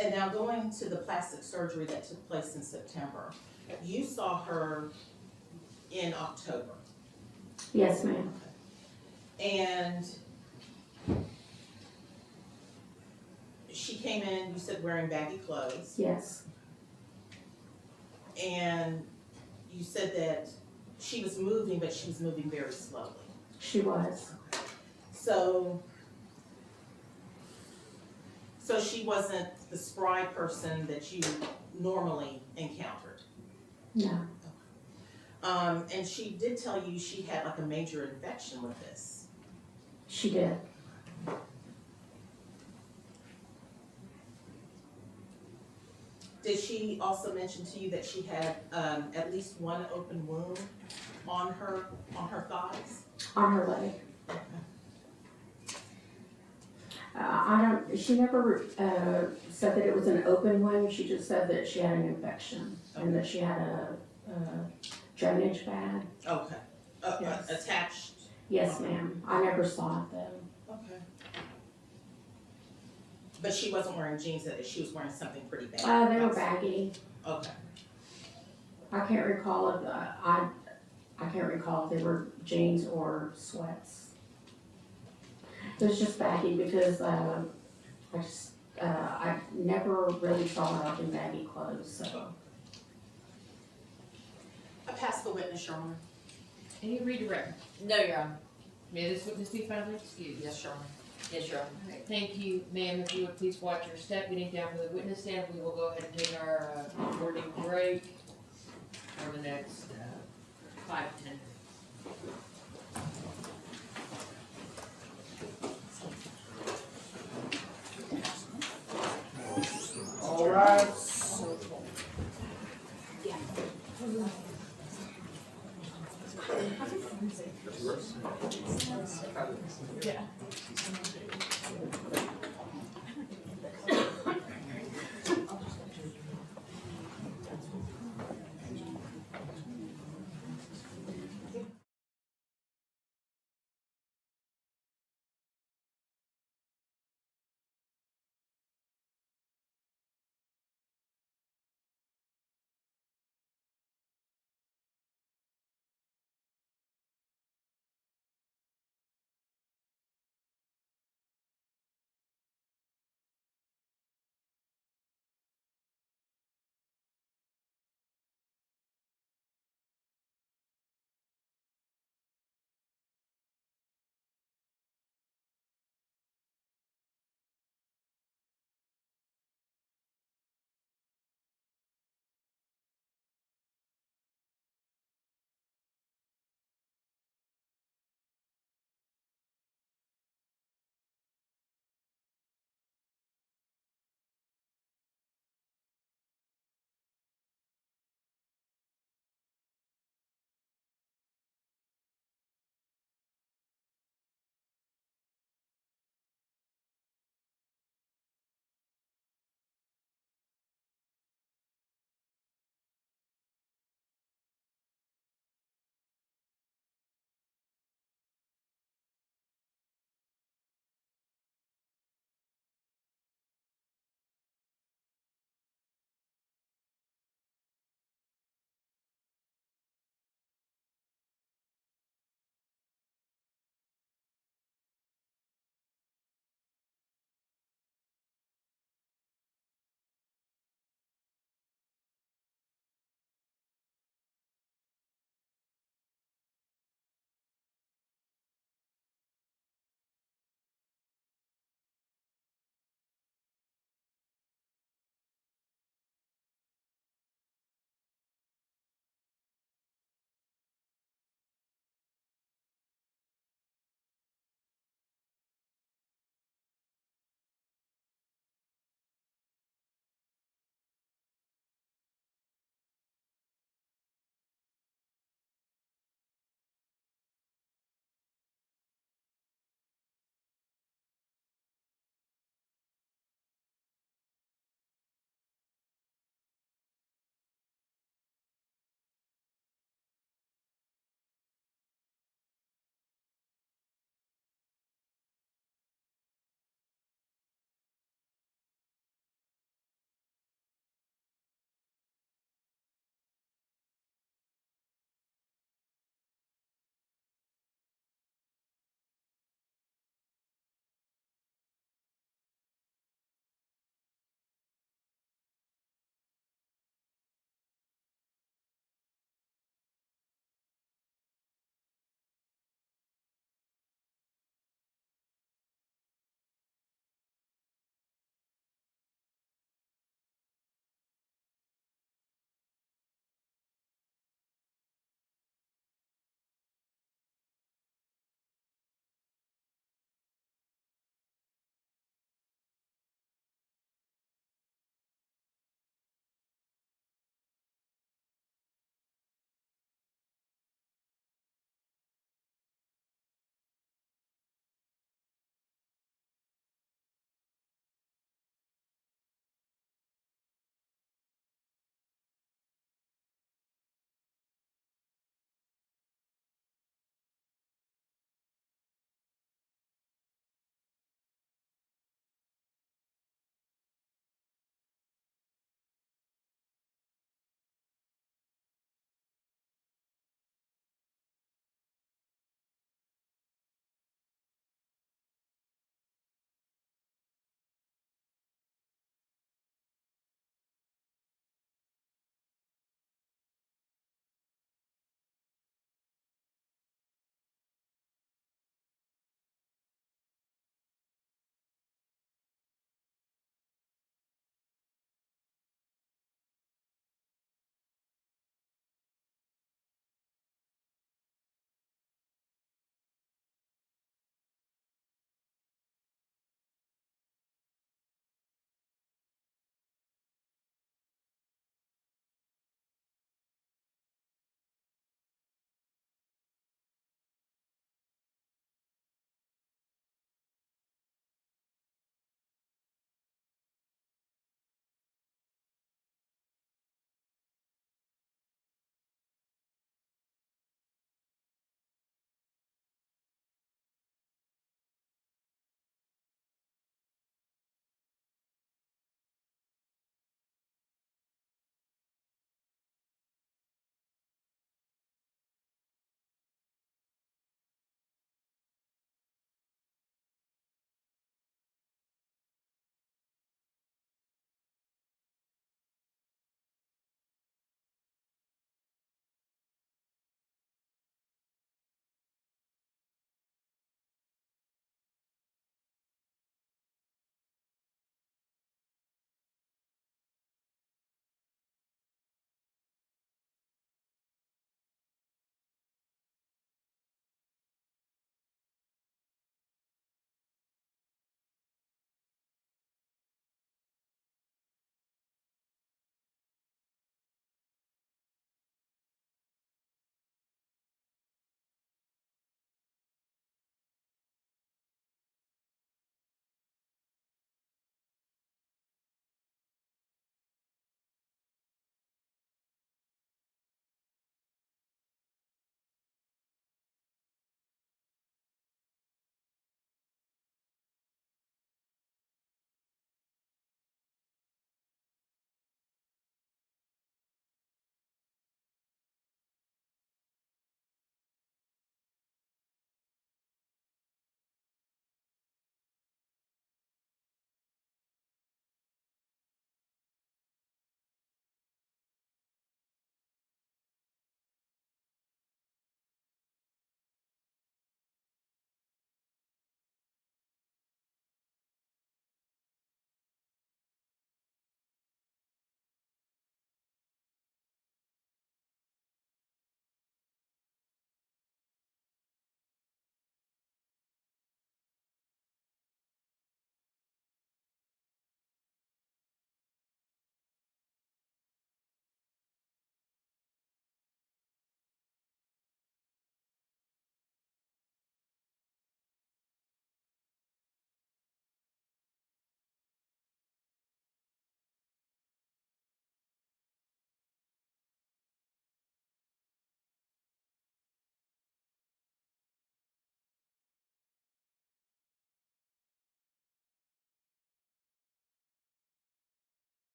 And now going to the plastic surgery that took place in September, you saw her in October. Yes, ma'am. And she came in, you said, wearing baggy clothes. Yes. And you said that she was moving, but she was moving very slowly. She was. So she wasn't the spry person that you normally encountered. No. And she did tell you she had like a major infection with this. She did. Did she also mention to you that she had at least one open wound on her thighs? On her leg. She never, said that it was an open wound, she just said that she had an infection and that she had a drainage bag. Okay. Yes. Attached? Yes, ma'am. I never saw it though. Okay. But she wasn't wearing jeans, that she was wearing something pretty bad? They were baggy. Okay. I can't recall if, I can't recall if they were jeans or sweats. It was just baggy because, I never really saw her in baggy clothes, so. I pass the witness, Your Honor. Any redirect? No, Your Honor. May this witness be found excused? Yes, Your Honor. Yes, Your Honor. Alright, thank you, ma'am. If you would please watch your step getting down to the witness stand, we will go ahead and take our morning break for the next 5 to 10 minutes. All right.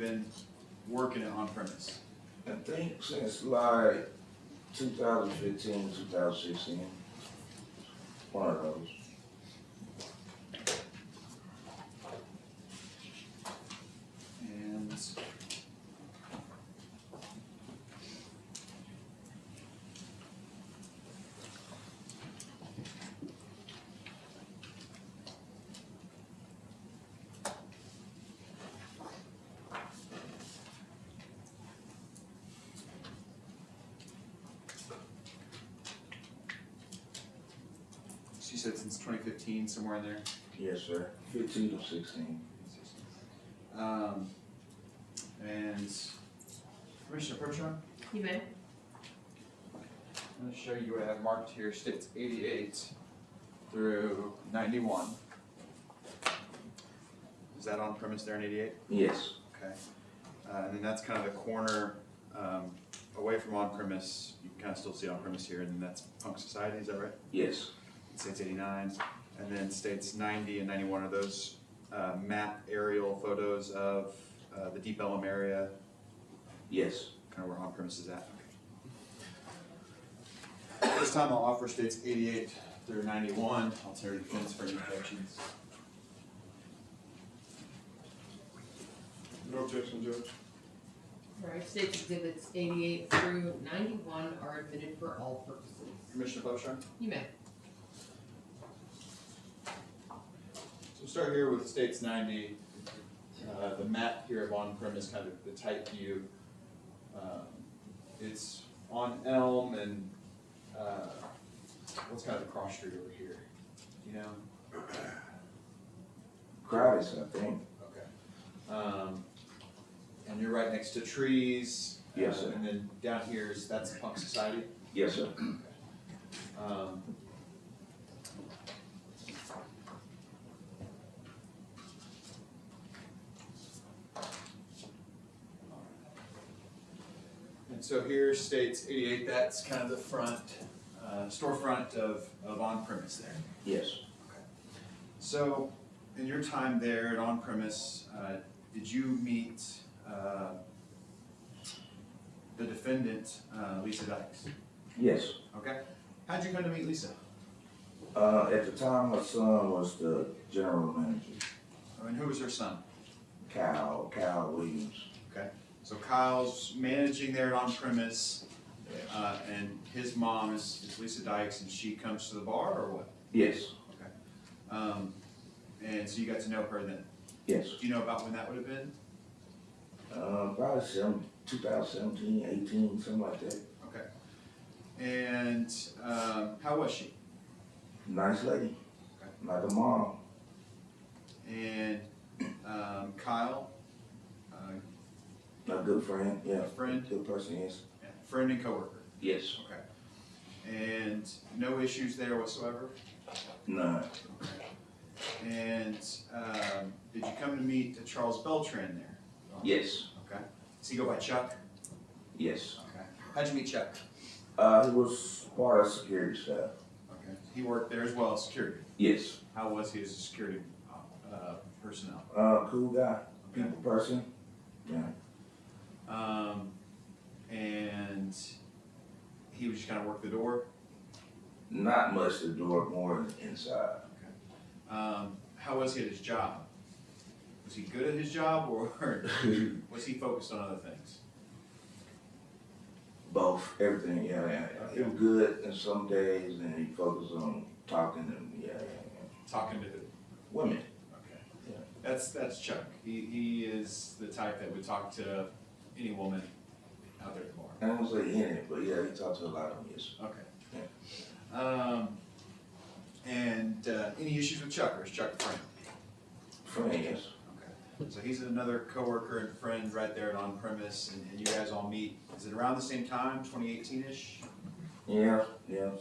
been working it on premise? I think since like 2015, 2016. One of those. And she said since 2015, somewhere in there. Yes, sir. 15 to 16. And Commissioner Pertron, You may. I'm going to show you what I have marked here. States 88 through 91. Is that on premise there in 88? Yes. Okay. And then that's kind of the corner away from on premise. You can kind of still see on premise here, and then that's Punk Society. Is that right? Yes. States 89, and then states 90 and 91 are those map aerial photos of the Deep Ellum area, Yes. kind of where on premise is at. Okay. This time I'll offer states 88 through 91. I'll turn to defense for any objections. No objection, Judge. Alright, states exhibits 88 through 91 are admitted for all purposes. Commissioner Klobuchar? You may. So we'll start here with states 90. The map here of on-premise, kind of the tight view. It's on Elm and what's kind of the cross street over here? Do you know? Crowdis, I think. Okay. And you're right next to trees. Yes, sir. And then down here that's Punk Society. Yes, sir. And so here states 88, that's kind of the front, storefront of on-premise there. Yes. So in your time there at on-premise, did you meet the defendant, Lisa Dykes? Yes. Okay. How'd you come to meet Lisa? At the time, my son was the general manager, And who was her son? Kyle Williams. Okay. So Kyle's managing there at on-premise, and his mom is Lisa Dykes, and she comes to the bar, or what? Yes. Okay. And so you got to know her then. Yes. Do you know about when that would have been? Probably 2017, 18, something like that. Okay. And how was she? Nice lady. Okay. Like a mom. And Kyle, A good friend, yeah. A friend? Good person, yes. friend and coworker. Yes. Okay. And no issues there whatsoever? None. Okay. And did you come to meet Charles Beltran there? Yes. Okay. Does he go by Chuck? Yes. Okay. How'd you meet Chuck? He was part of security staff. Okay. He worked there as well as security. Yes. How was he as a security personnel? Cool guy, people person. Yeah. And he would just kind of work the door? Not much to do it, more inside. How was he at his job? Was he good at his job, or was he focused on other things? Both, everything, yeah. He was good in some days, and he focused on talking and Talking to who? women. Okay. Yeah. That's Chuck. He is the type that would talk to any woman out there at the bar. I don't say in it, but yeah, he talked to a lot of them, yes. Okay. And any issues with Chuck, or is Chuck a friend? Friend, yes. Okay. So he's another coworker and friend right there at on-premise, and you guys all meet, is it around the same time, 2018-ish? Yeah,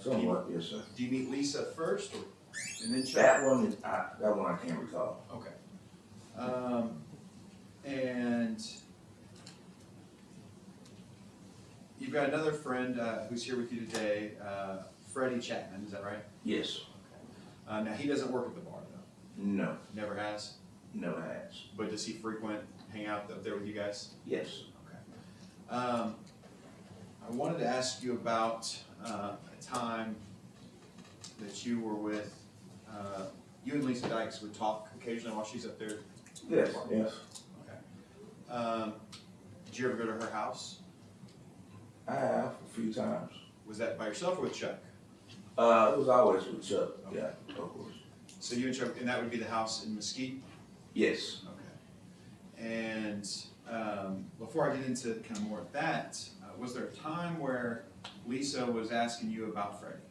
somewhat, yes, sir. Do you meet Lisa first, and then Chuck? That one I can't recall. Okay. And you've got another friend who's here with you today, Freddie Chapman, is that right? Yes. Now, he doesn't work at the bar, though? No. Never has? never has. But does he frequent hang out up there with you guys? Yes. I wanted to ask you about a time that you were with, you and Lisa Dykes would talk occasionally while she's up there. Yes, yes. Okay. Did you ever go to her house? I have a few times. Was that by yourself or with Chuck? It was always with Chuck, yeah, of course. So you and Chuck, and that would be the house in Mesquite? Yes. Okay. And before I get into kind of more of that, was there a time where Lisa was asking you about Freddie?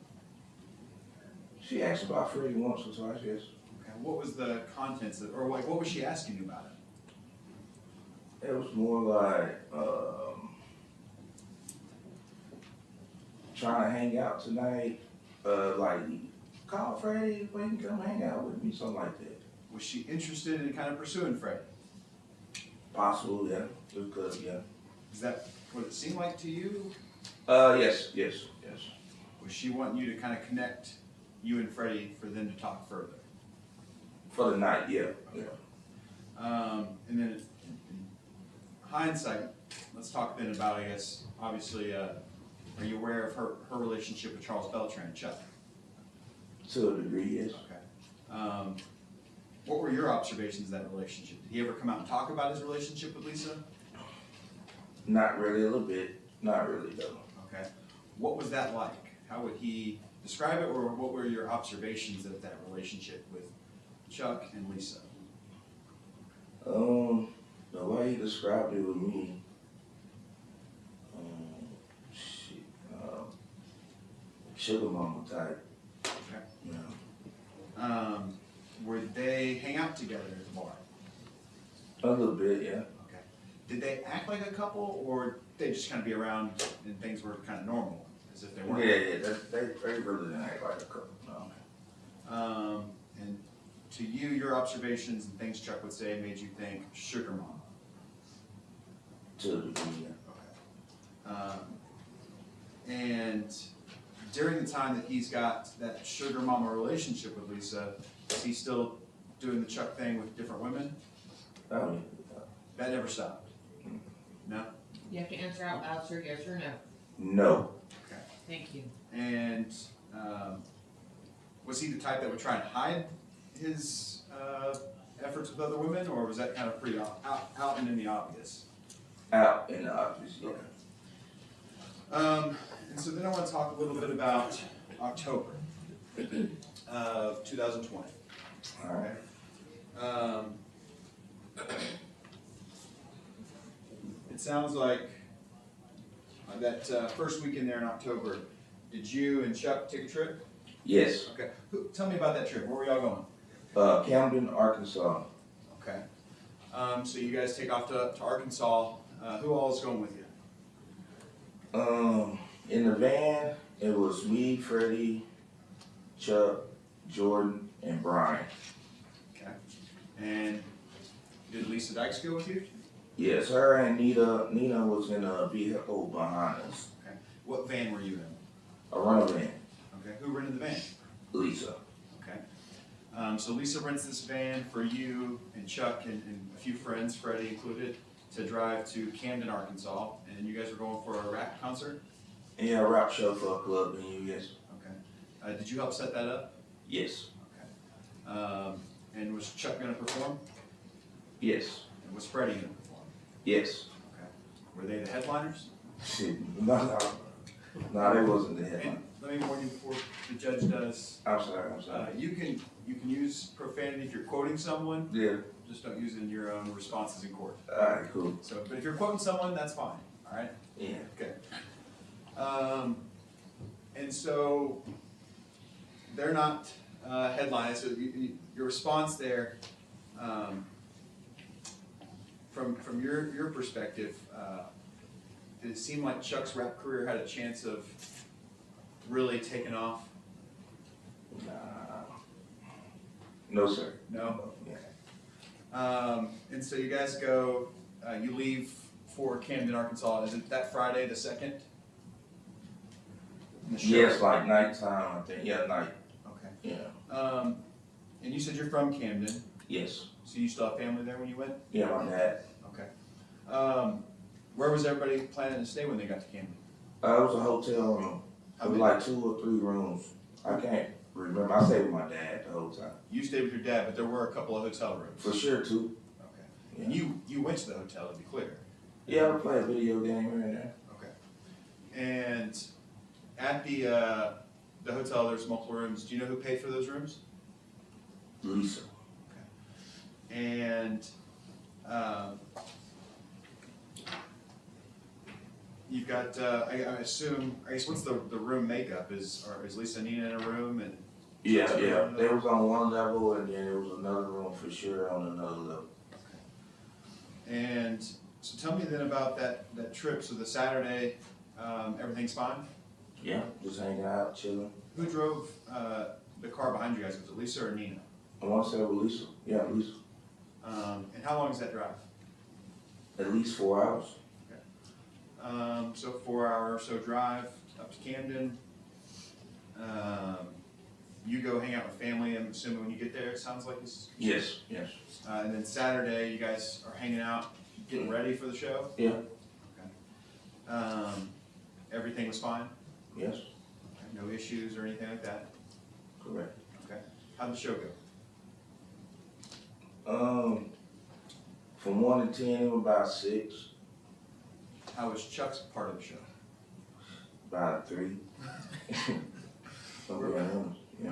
She asked about Freddie once or twice, yes. Okay. What was the contents of, or like, what was she asking you about it? It was more like, trying to hang out tonight, like, call Freddie, we can come hang out with me, something like that. Was she interested in kind of pursuing Freddie? Possible, yeah, it could, yeah. Is that what it seemed like to you? Yes. Was she wanting you to kind of connect you and Freddie for them to talk further? For the night, yeah. And then in hindsight, let's talk then about, I guess, obviously, are you aware of her relationship with Charles Beltran, Chuck? To a degree, yes. Okay. What were your observations of that relationship? Did he ever come out and talk about his relationship with Lisa? Not really, a little bit, not really though. Okay. What was that like? How would he describe it, or what were your observations of that relationship with Chuck and Lisa? The way he described it with me, sugar mama type. Okay. Yeah. Would they hang out together at the bar? A little bit, yeah. Okay. Did they act like a couple, or they just kind of be around and things were kind of normal, as if they weren't? Yeah, they really didn't act like a couple, no. And to you, your observations and things Chuck would say made you think sugar mama. To a degree, yeah. Okay. And during the time that he's got that sugar mama relationship with Lisa, is he still doing the Chuck thing with different women? Oh, yeah. That never stopped? No? You have to answer out loud, sir, yes or no. No. Okay. Thank you. And was he the type that would try and hide his efforts with other women, or was that kind of pretty out and in the obvious? Out in the office, yeah. And so then I want to talk a little bit about October of 2020. All right. It sounds like that first weekend there in October, did you and Chuck take a trip? Yes. Okay. Tell me about that trip. Where were y'all going? Camden, Arkansas. Okay. So you guys take off to Arkansas. Who all is going with you? In the van, it was me, Freddie, Chuck, Jordan, and Brian. Okay. And did Lisa Dykes go with you? Yes, her and Nita was in a vehicle behind us. Okay. What van were you in? A runner van. Okay. Who rented the van? Lisa. Okay. So Lisa rents this van for you and Chuck and a few friends, Freddie included, to drive to Camden, Arkansas, and you guys were going for a rap concert? Yeah, a rap show for a club in you, yes. Okay. Did you help set that up? Yes. Okay. And was Chuck gonna perform? Yes. And was Freddie gonna perform? Yes. Okay. Were they the headliners? No, they wasn't the headline. And let me warn you before the judge does. I'm sorry. You can use profanity if you're quoting someone. Yeah. Just don't use it in your own responses in court. Alright, cool. So, but if you're quoting someone, that's fine. All right. Yeah. Okay. And so they're not headlines. So your response there, from your perspective, did it seem like Chuck's rap career had a chance of really taking off? No, sir. No. Yeah. And so you guys go. You leave for Camden, Arkansas. Is it that Friday, the 2nd? Yes, like nighttime, I think. Yeah, night. Okay. Yeah. And you said you're from Camden. Yes. So you still have family there when you went? Yeah, my dad. Okay. Where was everybody planning to stay when they got to Camden? It was a hotel room. How It was many? like 2 or 3 rooms. I can't remember. I stayed with my dad the whole time. You stayed with your dad, but there were a couple of hotel rooms. For sure, too. Okay. And you went to the hotel, to be clear. Yeah, I play a video game here and there. Okay. And at the hotel, there's multiple rooms. Do you know who paid for those rooms? Lisa. And you've got, I assume, I guess, what's the room makeup? Is Lisa and Nina in a room and? Yeah. They was on one level and then there was another room for sure on another level. And so tell me then about that trip. So the Saturday, everything's fine? Yeah, just hanging out, chilling. Who drove the car behind you guys? Was it Lisa or Nina? I want to say with Lisa. Yeah, Lisa. And how long is that drive? At least 4 hours. So 4 hour or so drive up to Camden. You go hang out with family, I'm assuming when you get there, it sounds like it's. Yes. And then Saturday, you guys are hanging out, getting ready for the show? Yeah. Okay. Everything was fine? Yes. Okay. No issues or anything like that? Correct. Okay. How'd the show go? From 1 to 10, it was about 6. How was Chuck's part of the show? About 3. So we're yeah.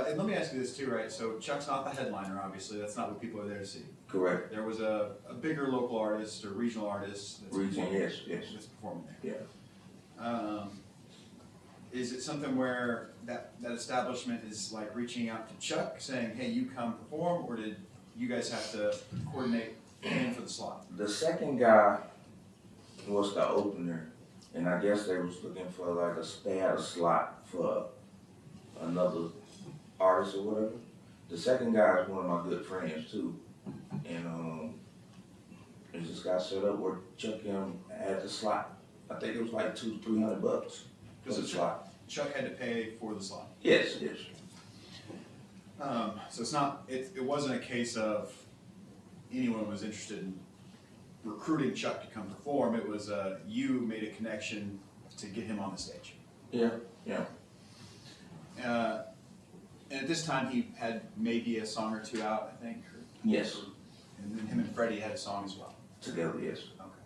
And let me ask you this too, right? So Chuck's not the headliner, obviously. That's not what people are there to see. Correct. There was a bigger local artist or regional artist that's Region, performing, yes. that's performing there. Yeah. Is it something where that establishment is like reaching out to Chuck saying, hey, you come perform, or did you guys have to coordinate in for the slot? The second guy was the opener, and I guess they was looking for like they had a slot for another artist or whatever. The second guy is one of my good friends too, and it just got set up where Chuck had the slot. I think it was like $200 to $300 for the slot. Chuck had to pay for the slot. Yes. So it's not. It wasn't a case of anyone was interested in recruiting Chuck to come perform. It was you made a connection to get him on the stage. Yeah. And at this time, he had maybe a song or two out, I think. Yes. And then him and Freddie had a song as well. Together, yes. Okay.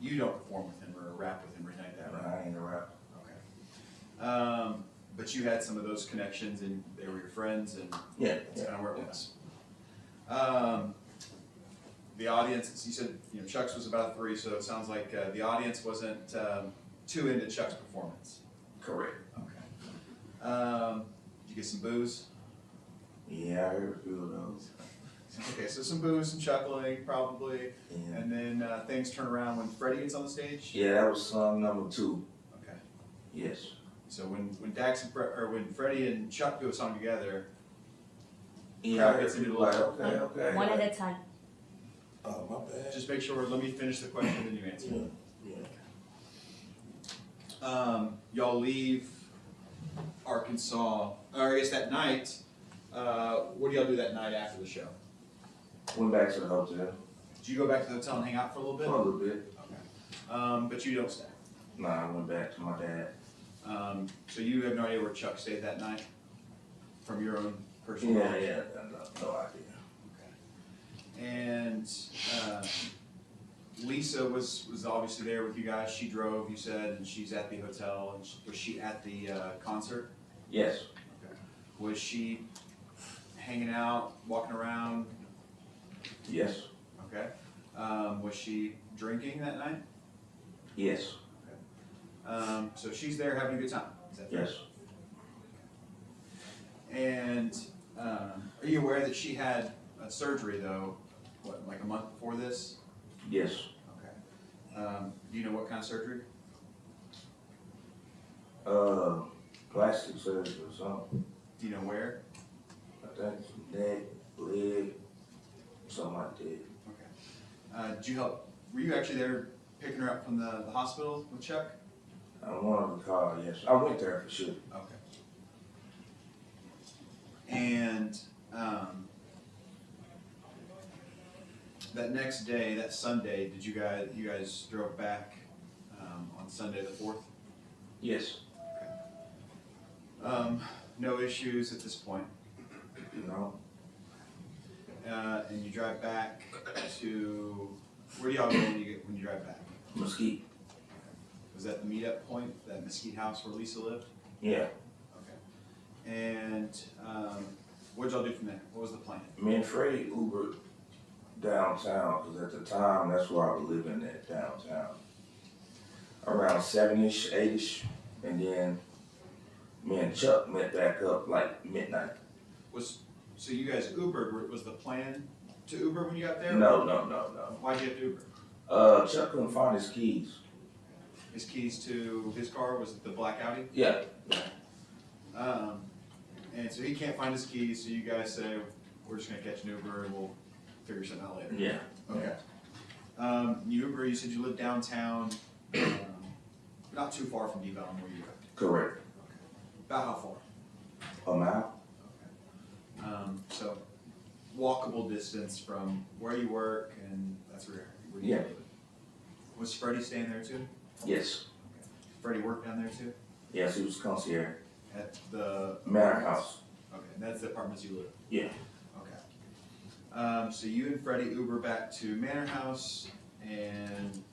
You don't perform with him or rap with him or anything like that, right? I ain't a rapper. Okay. But you had some of those connections, and they were your friends, and Yeah. that's kind of where it was. The audience, you said, Chuck's was about 3, so it sounds like the audience wasn't too into Chuck's performance. Correct. Okay. Did you get some booze? Yeah, I heard a few of those. Okay, so some booze, some chuckling, probably, Yeah. and then things turn around when Freddie gets on the stage. Yeah, that was song number 2. Okay. Yes. So when Dax and when Freddie and Chuck do a song together, Yeah, I Crowd heard gets into people like, it. okay. One at a time. Oh, my bad. just make sure. Let me finish the question, then you answer. Yeah. Y'all leave Arkansas, or I guess that night. What do y'all do that night after the show? Went back to the hotel Did you go back to the hotel and hang out for a little for bit? a little bit. Okay. But you don't stay. Nah, I went back to my dad. So you have no idea where Chuck stayed that night, from your own personal knowledge? Yeah, no idea. And Lisa was obviously there with you guys. She drove, you said, and she's at the hotel. And was she at the concert? Yes. Okay. Was she hanging out, walking around? Yes. Okay. Was she drinking that night? Yes. So she's there having a good time. Is that fair? Yes. And are you aware that she had a surgery though? What, like a month before this? Yes. Okay. Do you know what kind of surgery? Plastic surgery or something. Do you know where? I think neck, leg, something like that. Okay. Did you help? Were you actually there picking her up from the hospital with Chuck? I wanted to call, yes. I went there for sure. Okay. And that next day, that Sunday, did you guys drove back, on Sunday the 4th? Yes. No issues at this point. No. And you drive back to, where do y'all go when you drive back? Mesquite. Was that the meetup point, that Mesquite house where Lisa lived? Yeah. Okay. And, what'd y'all do from there? What was the plan? Me and Freddie Ubered downtown, because at the time, that's where I was living at downtown. Around 7-ish, 8-ish, and then me and Chuck met back up like midnight. So you guys Ubered, was the plan to Uber when you got there? No. Why'd you have to Uber? Chuck couldn't find his keys. His keys to his car, was it the black Audi? Yeah. And so he can't find his keys, so you guys say, we're just gonna catch an Uber and we'll figure something out later. Yeah. Okay. Uber, you said you live downtown, not too far from Deep Ellum where you live. Correct. About how far? A mile? So walkable distance from where you work and that's where you Yeah. live. Was Freddie staying there too? Yes. Freddie worked down there too? Yes, he was concierge. At the? Manor House. Okay, that's the apartments you live in? Yeah. Okay. So you and Freddie Uber back to Manor House, and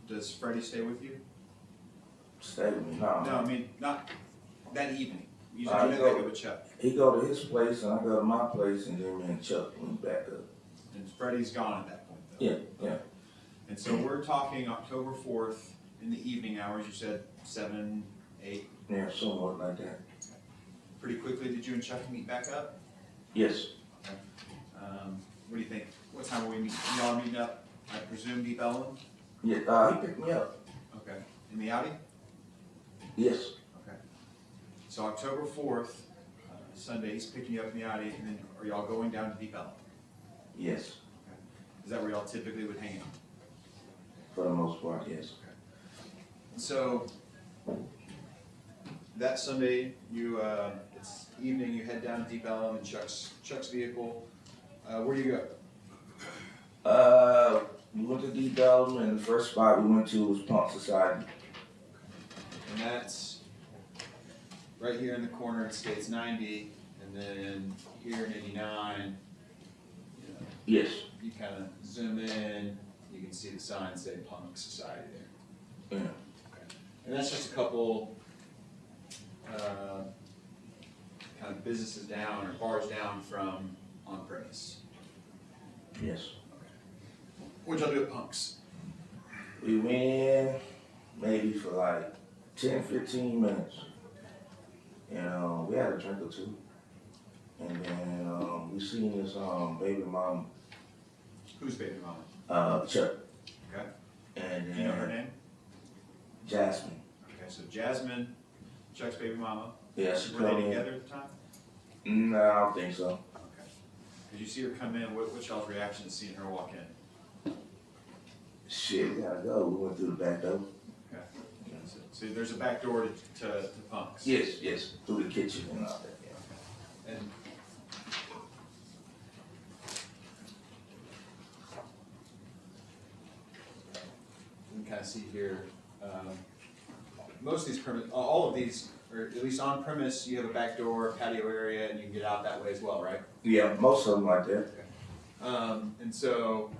does Freddie stay with you? Stay with me. No. No, I mean, not that evening. You I said you go- go with Chuck, He go to his place and I go to my place and then me and Chuck went back up. and Freddie's gone at that point though. Yeah. And so we're talking October 4th in the evening hours, you said 7, 8. Yeah, somewhat like that. Pretty quickly, did you and Chuck meet back up? Yes. What do you think? What time will we meet? Y'all are meeting up, I presume, Deep Ellum? Yeah, he picked me up. Okay. In the Audi? Yes. Okay. So October 4th, Sunday, he's picking you up in the Audi, and then are y'all going down to Deep Ellum? Yes. Is that where y'all typically would hang out? For the most part, yes. So, that Sunday, it's evening, you head down to Deep Ellum in Chuck's vehicle. Where do you go? We went to Deep Ellum and the first spot we went to was Pump Society. And that's right here in the corner, it states 90, and then here in 89, Yes. you kind of zoom in, you can see the sign say Punk Society there. Yeah. And that's just a couple, kind of businesses down or bars down from on premise. Yes. What'd y'all do at Punk's? We went in maybe for like 10, 15 minutes. And we had a drink or two. And then we seen this baby mom, Who's baby mama? Chuck. Okay. And Do you know her then name? Jasmine. Okay, so Jasmine, Chuck's baby mama. Yeah, she Were come they in. together at the time? No, I don't think so. Okay. Did you see her come in? What's y'all's reaction to seeing her walk in? Shit, we gotta go. We went through the back door. Okay. So there's a back door to Punk's? Yes, through the kitchen and all that. Yeah. And you can kind of see here, most of these all of these, or at least on premise, you have a back door, patio area, and you can get out that way as well, right? Yeah, most of them like that. And so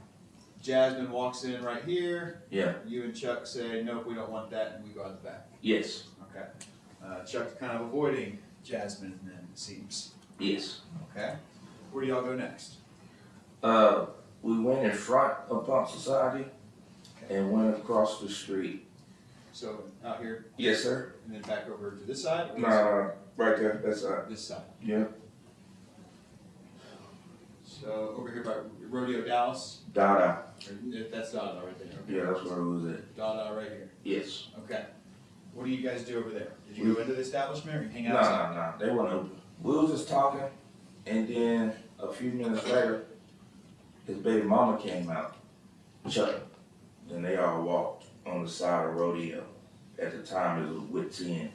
Jasmine walks in right here. Yeah. You and Chuck say, nope, we don't want that, and we go out the back. Yes. Okay. Chuck's kind of avoiding Jasmine then, it seems. Yes. Okay. Where do y'all go next? We went in front of Pump Society and went across the street. So out here, Yes, sir. and then back over to this side? Or Nah, right there. That's this side? yeah. So over here by Rodeo Dallas? Dada. Or if that's Dada right there. Okay. Yeah, that's where it was at. Dada right here. Yes. Okay. What do you guys do over there? Did you go into the establishment or you hang outside? Nah. They weren't open. We was just talking, and then a few minutes later, his baby mama came out, Chuck. Then they all walked on the side of Rodeo. At the time, it was with 10.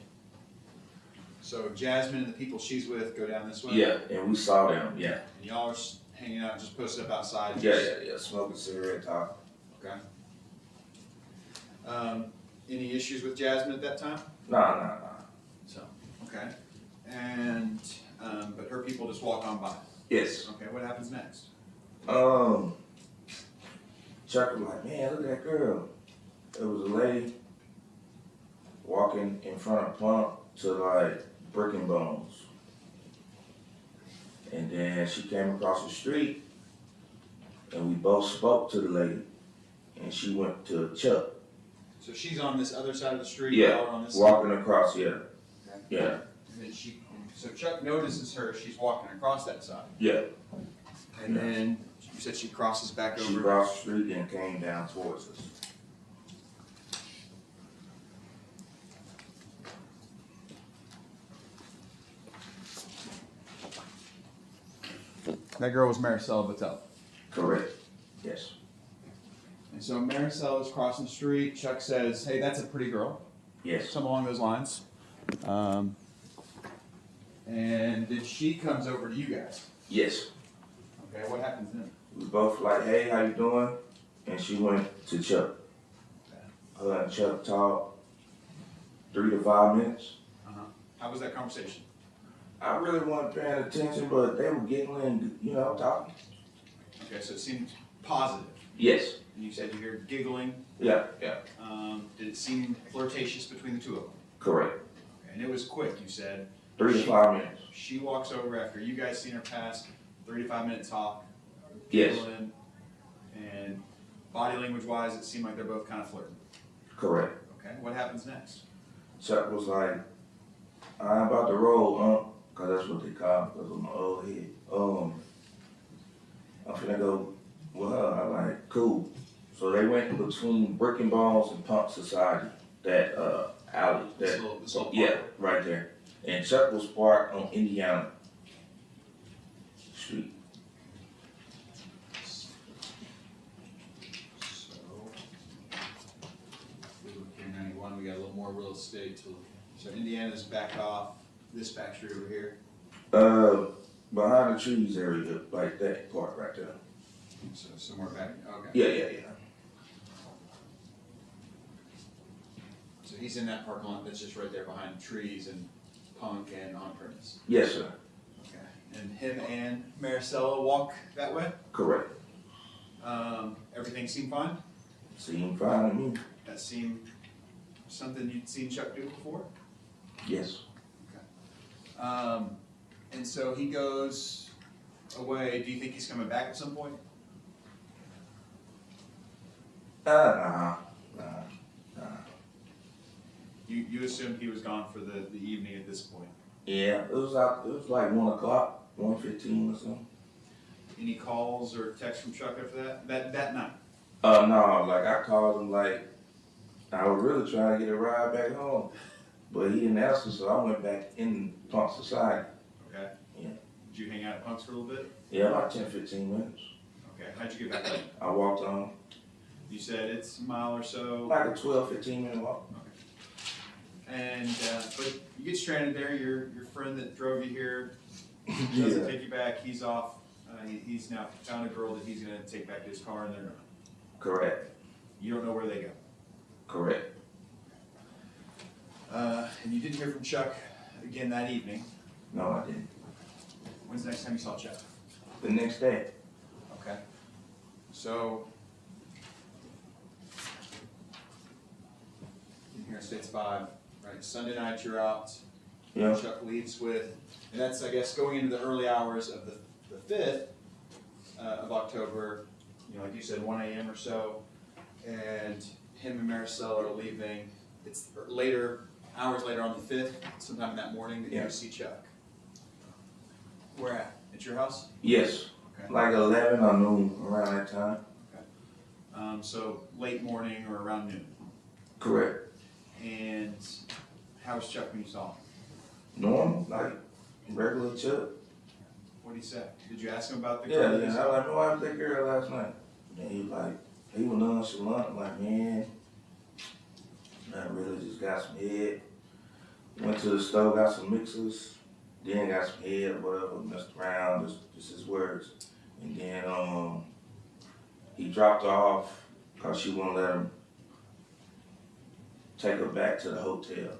So Jasmine and the people she's with go down this way? Yeah, and we saw them. Yeah. And y'all are hanging out, just posted up outside? Yeah, smoking cigarette, talking. Okay. Any issues with Jasmine at that time? Nah. So, okay. And, but her people just walk on by? Yes. Okay, what happens next? Chuck was like, man, look at that girl. It was a lady walking in front of Pump to like Brick and Bones. And then she came across the street and we both spoke to the lady and she went to Chuck. So she's on this other side of the street? Yeah, y'all are on this walking across, yeah. Okay. Yeah, And then so Chuck notices her, she's walking across that side. yeah. And then you said she crosses back She over? crossed the street and came down towards us. That girl was Maricela Battelle. Correct, yes. And so Maricela is crossing the street. Chuck says, hey, that's a pretty girl. Yes, Something along those lines. And then she comes over to you guys. yes. Okay, what happens then? We both like, hey, how you doing? And she went to Chuck. Her and Chuck talked 3 to 5 minutes. How was that conversation? I really wasn't paying attention, but they were giggling, talking. Okay, so it seemed positive. Yes. And you said you heard giggling. Yeah. Did it seem flirtatious between the two of them? Correct. Okay, and it was quick, you said. 3 to 5 minutes. She walks over after you guys seen her pass, 3 to 5 minute talk. Yes. Giggling, and body language wise, it seemed like they're both kind of flirting. Correct. Okay, what happens next? Chuck was like, I'm about to roll, cause that's what they call me, cause of my old head. I'm finna go with her. I'm like, cool. So they went between Brick and Bones and Pump Society, that alley. This little Yeah, park. right there. And Chuck was parked on Indiana Street. So, we look here, 91, we got a little more real estate to look at. So Indiana's back off this back street over here. Behind the trees area, like that part right there. So somewhere back, okay. Yeah. So he's in that parking lot that's just right there behind trees and Punk and on premise. Yes, sir. Okay. And him and Maricela walk that way? Correct. Everything seemed fine? Seemed fine to me. That seemed something you'd seen Chuck do before? Yes. And so he goes away. Do you think he's coming back at some point? Nah. You assumed he was gone for the evening at this point. Yeah, it was like 1 o'clock, 1:15 or something. Any calls or texts from Chuck after that night? No, like I called him like I was really trying to get a ride back home, but he didn't answer, so I went back in Punk Society. Okay. Yeah. Did you hang out at Punk's for a little bit? Yeah, about 10-15 minutes. Okay. How'd you get back home? I walked on You said it's a mile or so. like a 12-15 minute walk. And but you get stranded there. Your friend that drove you here doesn't take you back. He's off. He's now found a girl that he's gonna take back to his car, and they're gone. Correct. You don't know where they go. Correct. And you didn't hear from Chuck again that evening. No, I didn't. When's the next time you saw Chuck? The next day. Okay. So in here it states 5. Right. Sunday night you're out. Yeah. Chuck leaves with, and that's I guess going into the early hours of the 5th of October. Like you said, 1 a.m. or so, and him and Maricela are leaving. It's later, hours later on the 5th, sometime that morning that you see Chuck. Where at? At your house? Yes. Okay. Like 11 or noon, around that time. So late morning or around noon. Correct. And how was Chuck when you saw him? Normal, like regular Chuck. What did he say? Did you ask him about the Yeah, girl? that yeah. you I saw? was like, "Man, why was that girl last night?" And he was nonchalant. I'm like, man, I really just got some head. Went to the store, got some mixers, then got some head or whatever, messed around, just his words. And then, he dropped her off because she wouldn't let him take her back to the hotel.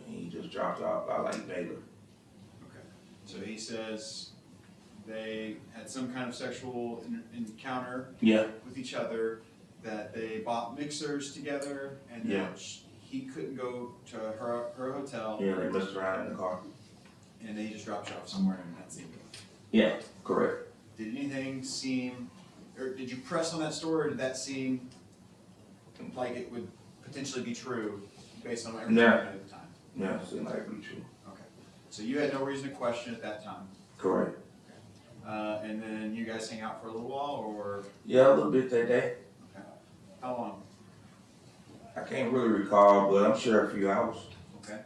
And he just dropped her off by like Baylor. So he says they had some kind of sexual encounter Yeah. with each other, that they bought mixers together, and Yeah. that he couldn't go to her hotel, Yeah, they messed around in the car. and they just dropped you off somewhere, and that's it. Yeah, correct. Did anything seem, or did you press on that story, or did that seem like it would potentially be true based on everything you No. knew at the time? Yeah, it seemed like it was true. Okay. So you had no reason to question at that time? Correct. And then you guys hang out for a little while, or? Yeah, a little bit that day. Okay. How long? I can't really recall, but I'm sure a few hours. Okay.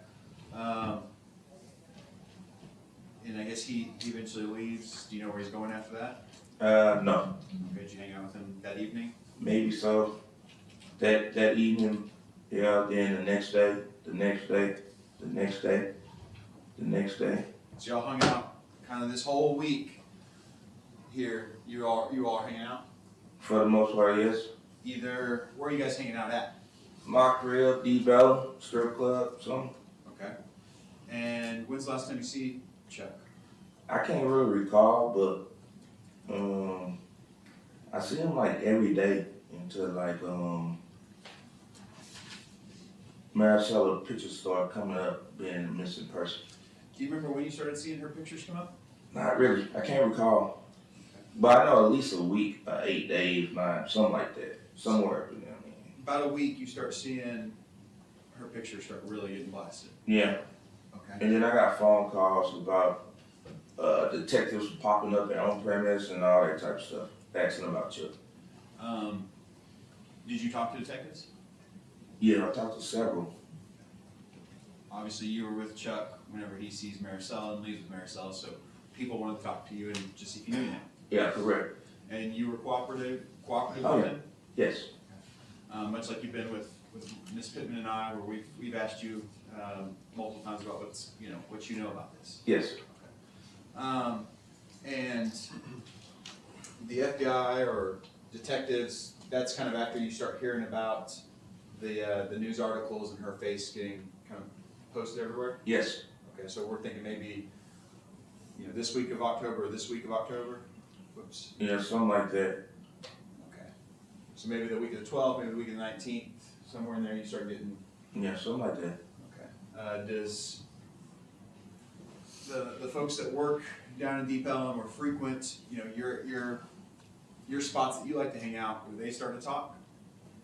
And I guess he eventually leaves. Do you know where he's going after that? No, Okay, did you hang out with him that evening? maybe so. That evening, yeah, then the next day, the next day, the next day, the next day. So y'all hung out kind of this whole week here. You all are hanging out? For the most part, yes. Either, where are you guys hanging out at? Mock Rib, D-Bella, strip club, something. Okay. And when's the last time you see Chuck? I can't really recall, but I see him like every day until like Maricela pictures start coming up being a missing person. Do you remember when you started seeing her pictures come up? Not really. I can't recall. But I know at least a week, 8 days, 9, something like that. Somewhere in there. About a week, you start seeing her pictures start really getting blasted. Yeah. Okay. And then I got phone calls about detectives popping up on premise and all that type of stuff, asking about you. Did you talk to detectives? Yeah, I talked to several. Obviously, you were with Chuck whenever he sees Maricela and leaves with Maricela, so people wanted to talk to you and just see if you knew him. Yeah, correct. And you were cooperative Oh, with yeah. him? Yes. Much like you've been with Ms. Pittman and I, where we've asked you multiple times about what you know about this. Yes. And the FBI or detectives, that's kind of after you start hearing about the news articles and her face getting kind of posted everywhere? Yes. Okay, so we're thinking maybe, this week of October or this week of October? Whoops. Yeah, something like that. Okay. So maybe the week of the 12th, maybe the week of the 19th, somewhere in there you start getting. Yeah, something like that. Okay. Does the folks that work down in Deep Ellum or frequent, your spots that you like to hang out, do they start to talk?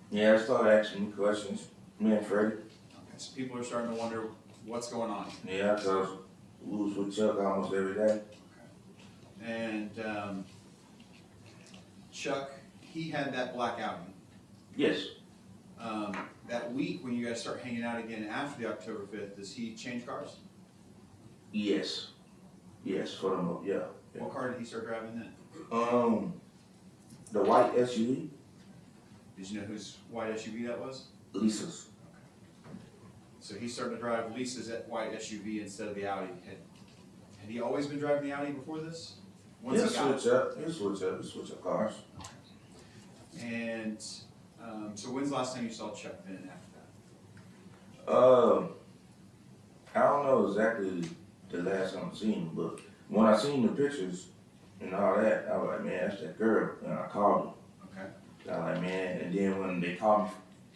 Yeah, I started asking me questions. Me and Freddie. Okay, so people are starting to wonder what's going on. Yeah, because we was with Chuck almost every day. And Chuck, he had that black Audi. Yes. That week when you guys start hanging out again after the October 5th, does he change cars? Yes. Yes, for the most, yeah. What car did he start driving then? The white SUV, Did you know whose white SUV that was? Lisa's. So he started to drive Lisa's white SUV instead of the Audi. Had he always been driving the Audi before this? Once He'll he got it? switch up cars. And so when's the last time you saw Chuck then after that? I don't know exactly the last time I seen him, but when I seen the pictures and all that, I was like, man, that's that girl, and I called him. Okay. I was like, man, and then when they called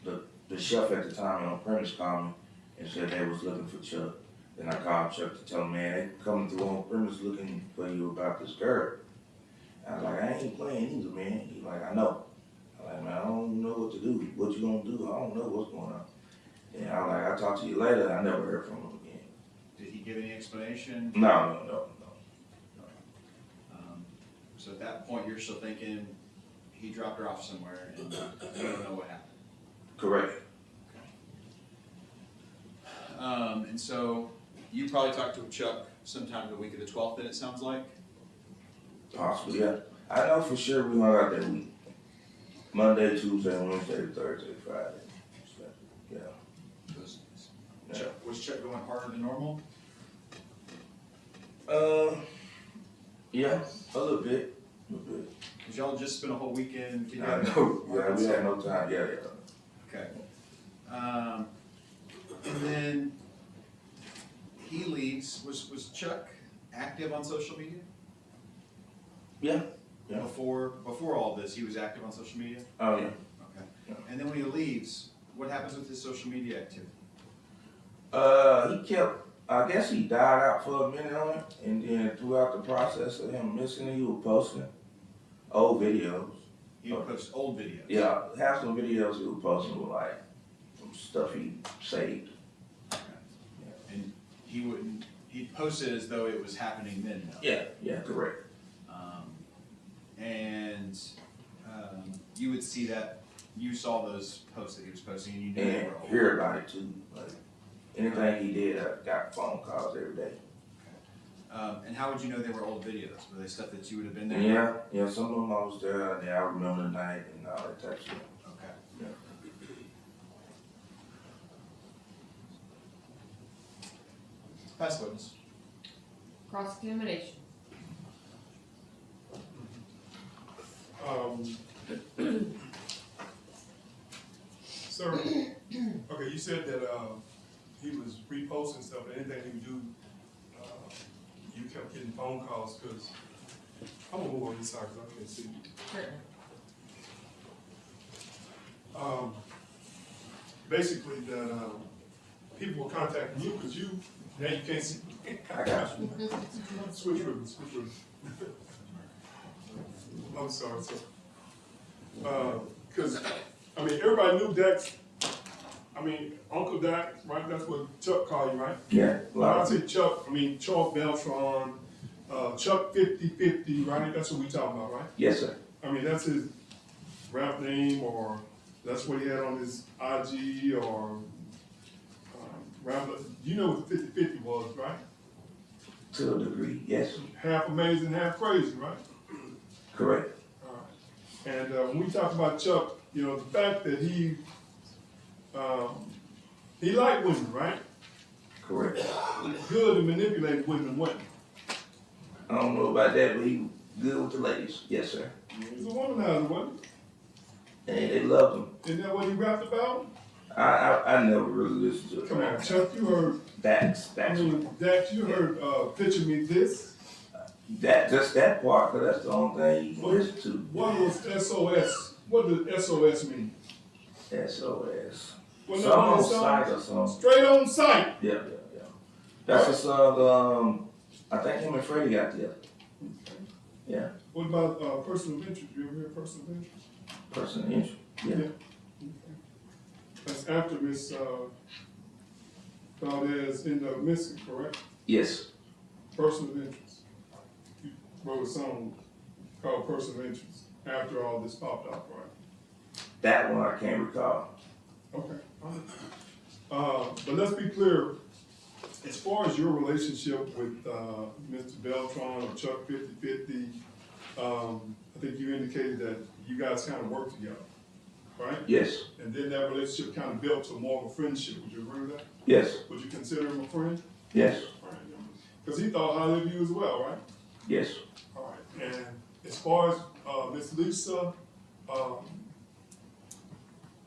me, the chef at the time on premise called me and said they was looking for Chuck. Then I called Chuck to tell him, man, they coming through on premise looking for you about this girl. I was like, I ain't playing either, man. He's like, I know. I was like, man, I don't know what to do. What you gonna do? I don't know what's going on. And I was like, I'll talk to you later. I never heard from him again. Did he give any explanation? No. So at that point, you're still thinking he dropped her off somewhere and you don't know what happened. Correct. And so you probably talked to Chuck sometime the week of the 12th, then it sounds like? Possibly, yeah. I know for sure we hung out that week. Monday, Tuesday, Wednesday, Thursday, Friday. So, yeah. Those days. Yeah. Was Chuck going harder than normal? Yeah, a little bit. We're good. Cause y'all just spent a whole weekend I together. know, yeah, we had no time, yeah. Okay. And then he leaves, was Chuck active on social media? Yeah. Yeah. Before all this, he was active on social media? Oh, yeah. Okay. Yeah. And then when he leaves, what happens with his social media activity? I guess he died out for a minute on it, and then throughout the process of him missing it, he was posting old videos. He would post old videos? Yeah, have some videos he was posting with like some stuff he saved. And he'd post it as though it was happening then, though? Yeah, correct. You would see that, you saw those posts that he was posting and you knew they And were old? hear about it too. Like, anything he did, I got phone calls every day. And how would you know they were old videos? Were they stuff that you would have been there? Yeah, some of them I was there, and I remember the night and all that type of stuff. Okay. Yeah. Pass witness. Cross-examination. Sir, okay, you said that, he was reposting stuff, and anything he would do, you kept getting phone calls, cause I'm gonna move on this side, cause I can't see you. Certainly. Basically that, people were contacting you, cause now you can't see. I got you. Switch rooms. I'm sorry, sir. Cause, I mean, everybody knew Dax, Uncle Dax, right, that's what Chuck called you, right? Yeah, When I say Chuck, Charles Beltran, Chuck 50/50, right, that's what we talking about, right? yes, sir. That's his rap name, or that's what he had on his IG, or, rap, you know what the 50/50 was, right? To a degree, yes, Half amazing, half crazy, right? correct. Alright. And when we talk about Chuck, the fact that he liked women, right? Correct. Good at manipulating women, wasn't I don't know about that, but he was good with the ladies, yes, sir. he? He was a womanizer, wasn't And they loved him. he? Isn't that what he rapped about? I never really listened to it. Come on, Chuck, you heard, Dax, Dax, you heard, Picture Me This. just that part, cause that's the only thing you can listen to. What was SOS? What did SOS mean? SOS. Wasn't that Some one on of the sight songs? or something. Straight on sight. Yeah. That's a song, I think him and Freddie got together. Yeah, What about, Person of Interest? You ever hear Person of Interest? person of interest, yeah. That's after Miss, Valdez ended up missing, correct? Yes, Person of Interest. You wrote a song called Person of Interest after all this popped up, right? that one I can't recall. Okay. But let's be clear, as far as your relationship with, Mr. Beltran or Chuck 50/50, I think you indicated that you guys kind of work together, right? Yes, And then that relationship kind of built to more of a friendship. Would you agree with that? yes, Would you consider him a friend? yes, Because he thought highly of you as well, right? yes, All right. And as far as Miss Lisa,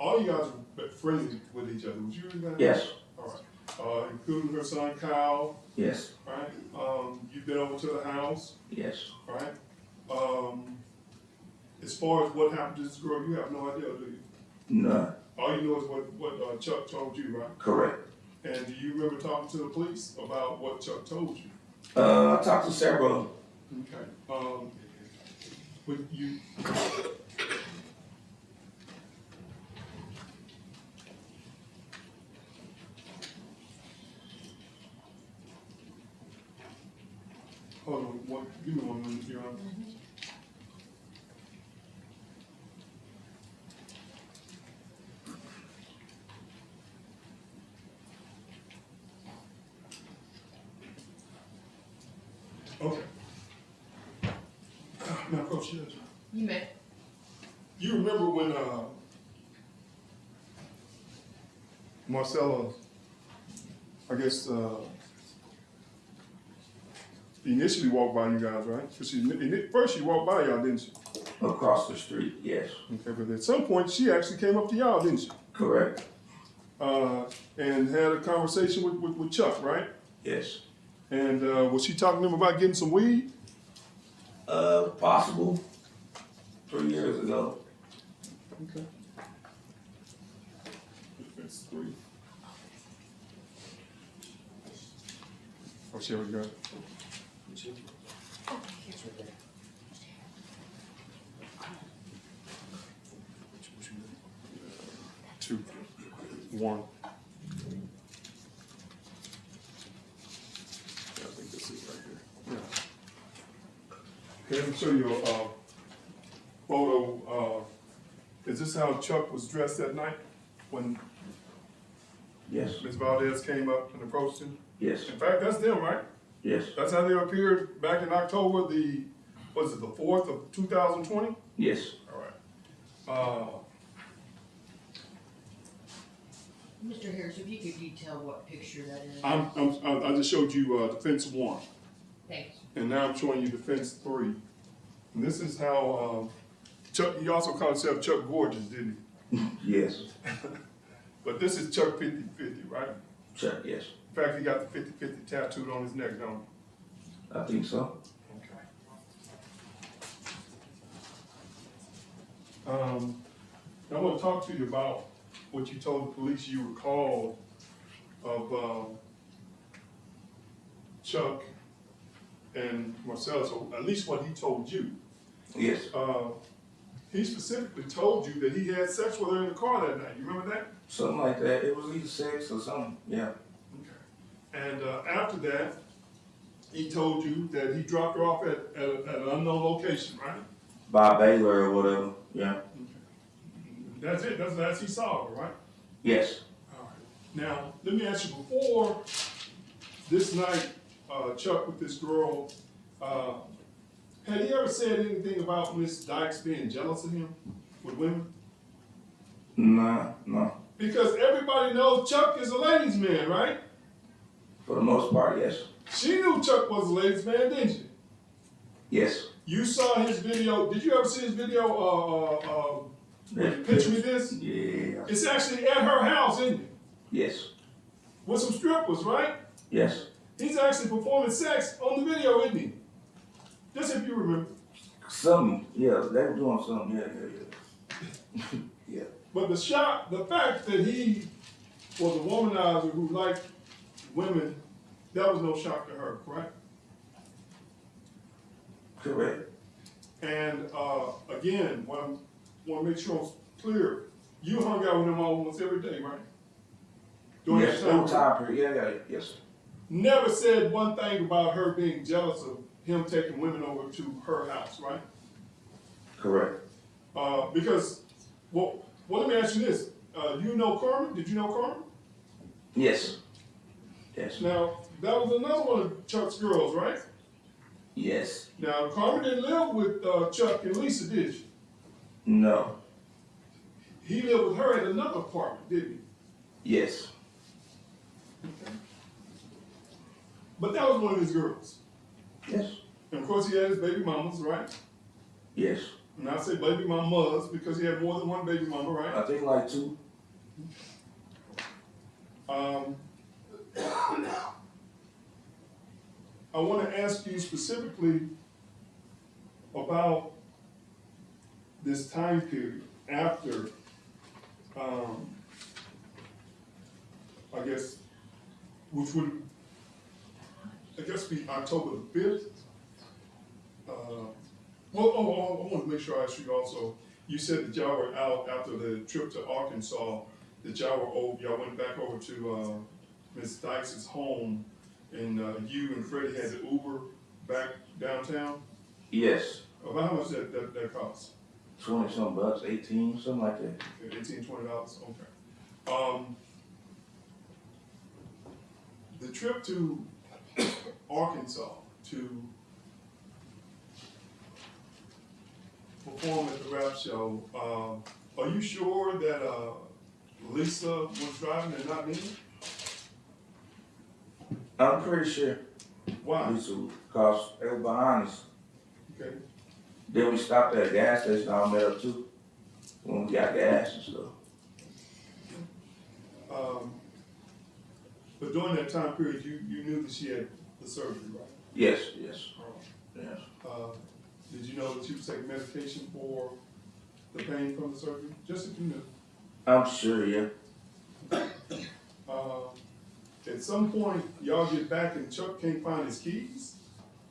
all you guys were friendly with each other. Would you agree with that? yes, All right. Including her son Kyle, yes, right? You've been over to the house, yes. right? As far as what happened to this girl, you have no idea, do you? None, All you know is what Chuck told you, right? correct. And do you remember talking to the police about what Chuck told you? I talked to several. Okay. But you. Hold on, give me 1 minute, Your Honor. Okay. Now, Coach Judge, You may. you remember when, Marcella, I guess, initially walked by you guys, right? Cause first she walked by y'all, didn't she? Across the street, yes, Okay, but at some point, she actually came up to y'all, didn't she? correct, And had a conversation with Chuck, right? yes. And, was she talking to him about getting some weed? Possible, 3 years ago. Okay. That's 3. Oh, she already got it. Two, 1. Yeah, I think this is right here. Yeah. Okay, let me show you a photo. Is this how Chuck was dressed that night when Yes, Ms. Valdez came up and approached him? yes, In fact, that's them, right? yes, That's how they appeared back in October, the 4th of 2020? yes. All right. Mr. Harris, if you could detail what picture that is. I just showed you defense 1, Thanks. and now I'm showing you defense 3. And this is how Chuck, he also called himself Chuck Gorgeous, didn't Yes, he? But this is Chuck 50/50, right? Chuck, yes, In fact, he got the 50/50 tattooed on his neck, don't he? I think so. Okay. I want to talk to you about what you told the police you recalled of Chuck and Marcellus, or at least what he told you. Yes, He specifically told you that he had sex with her in the car that night. You remember that? something like that. It was either sex or something, yeah. Okay. And after that, he told you that he dropped her off at an unknown location, right? By Baylor or whatever, yeah. That's it. That's the last he saw her, right? Yes, All right. Now, let me ask you, before this night, Chuck with this girl, had he ever said anything about Miss Dykes being jealous of him with women? nah, no. Because everybody knows Chuck is a ladies' man, right? For the most part, yes. She knew Chuck was a ladies' man, didn't she? Yes. You saw his video. Did you ever see his video? Picture me this. Yeah. It's actually at her house, isn't it? Yes. With some strippers, right? Yes. He's actually performing sex on the video, isn't he? Just if you remember. Something, yeah, they were doing something, yeah. Yeah. But the fact that he was a womanizer who liked women, that was no shock to her, correct? Correct. And again, want to make sure I'm clear. You hung out with him almost every day, right? During Yes, that no time period, yeah, yes. Never said one thing about her being jealous of him taking women over to her house, right? Correct. Because, well, let me ask you this. You know Carmen? Did you know Carmen? Yes. Yes. Now, that was another one of Chuck's girls, right? Yes. Now, Carmen didn't live with Chuck and Lisa, did she? No. He lived with her in another apartment, didn't Yes. he? Okay. But that was one of his girls. Yes. And of course, he had his baby mamas, right? Yes. And I say baby mamas because he had more than one baby mama, right? I think like 2. I want to ask you specifically about this time period after, I guess, which would, I guess, be October the 5th. I want to make sure I ask you also, you said that y'all were out after the trip to Arkansas, that y'all went back over to Ms. Dykes' home, and you and Freddie had the Uber back downtown? Yes. About how much that cost? 20-something bucks, 18, something like that. Okay, $18, $20, okay. The trip to Arkansas to perform at the rap show, are you sure that Lisa was driving and not me? I'm pretty sure. Why? Lisa, cause they were behind us. Okay, Then we stopped at a gas station, I met up too, when we got gas and stuff. but during that time period, you knew that she had the surgery, right? Yes, yes, yes. Did you know that she was taking medication for the pain from the surgery? Just if you knew. I'm sure, yeah. At some point, y'all get back and Chuck can't find his keys.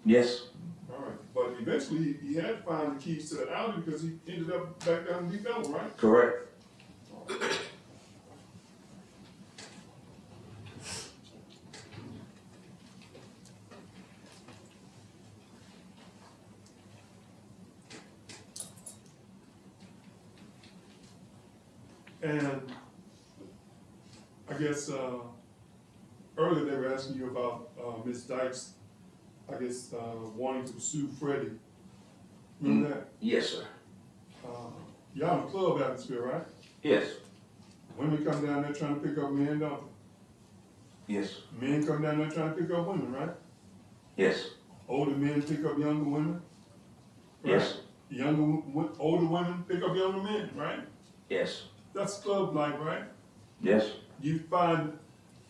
Yes, All right, but eventually he had to find the keys to the Audi because he ended up back down in Deep Ellum, right? correct. And I guess, earlier they were asking you about, Ms. Dykes, I guess, wanting to sue Freddie. Remember that? Yes, sir. Y'all in the club atmosphere, right? Yes, Women come down there trying to pick up men, don't yes, they? Men come down there trying to pick up women, right? yes, Older men pick up younger women. Right? yes, Older women pick up younger men, right? yes, That's club life, right? yes. You find,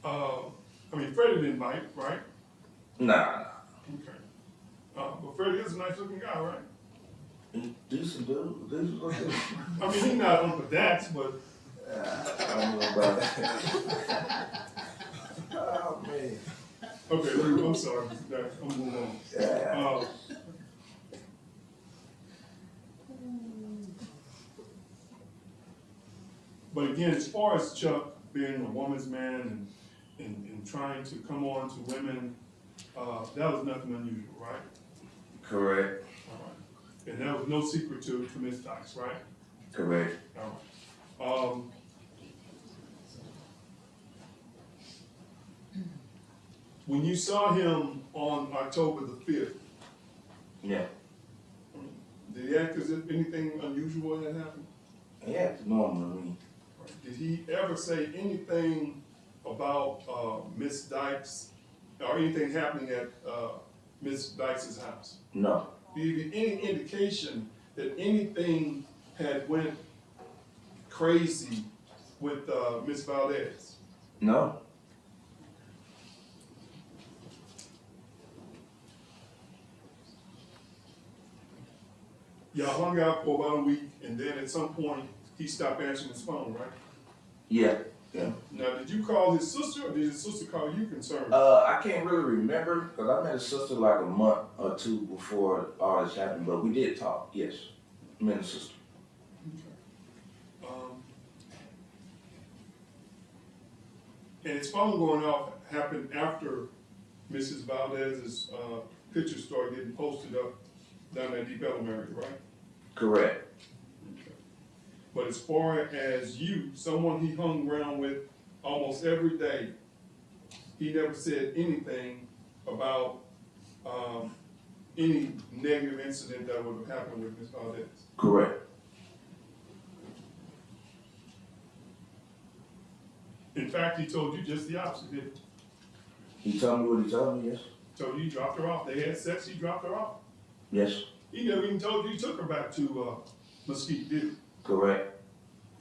Freddie didn't bite, right? Nah, Okay. But Freddie is a nice looking guy, right? decent dude, decent looking. He's not on the dax, but I don't know about that. Oh, man. okay, I'm sorry, Mr. Dax, I'm moving on. Yeah. But again, as far as Chuck being a woman's man and trying to come on to women, that was nothing unusual, right? Correct, All right. And that was no secret to Ms. Dykes, right? correct. All right. When you saw him on October the 5th, Yeah, did he act as if anything unusual had happened? yeah, it's normal to me. Did he ever say anything about Miss Dykes or anything happening at Miss Dykes' house? No, Did he give any indication that anything had went crazy with Miss Valdez? no, Y'all hung out for about a week, and then at some point he stopped answering his phone, right? yeah, yeah. Now, did you call his sister, or did his sister call you concerned? I can't really remember, cause I met his sister like a month or two before all this happened, but we did talk, yes. Me and his sister. And his phone going off happened after Mrs. Valdez's pictures started getting posted up down that Deep Ellum area, right? Correct. But as far as you, someone he hung around with almost every day, he never said anything about any negative incident that would have happened with Ms. Valdez. Correct. In fact, he told you just the opposite, didn't he? He told me what he told me, yes. Told you he dropped her off. They had sex, he dropped her off. Yes, He never even told you he took her back to Mesquite, did he? correct.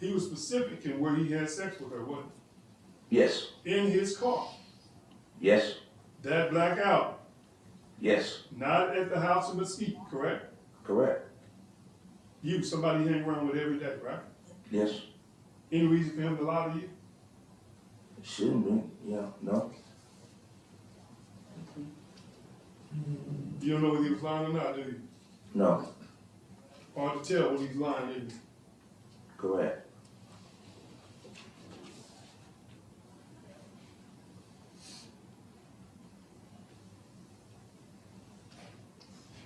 He was specific in where he had sex with her, wasn't Yes, he? In his car. yes, That blackout, yes, not at the house in Mesquite, correct? correct. You, somebody you hang around with every day, right? Yes, Any reason for him to lie to you? shouldn't be, yeah, no, You don't know whether he was lying or not, do you? no, Hard to tell when he's lying, isn't it? correct.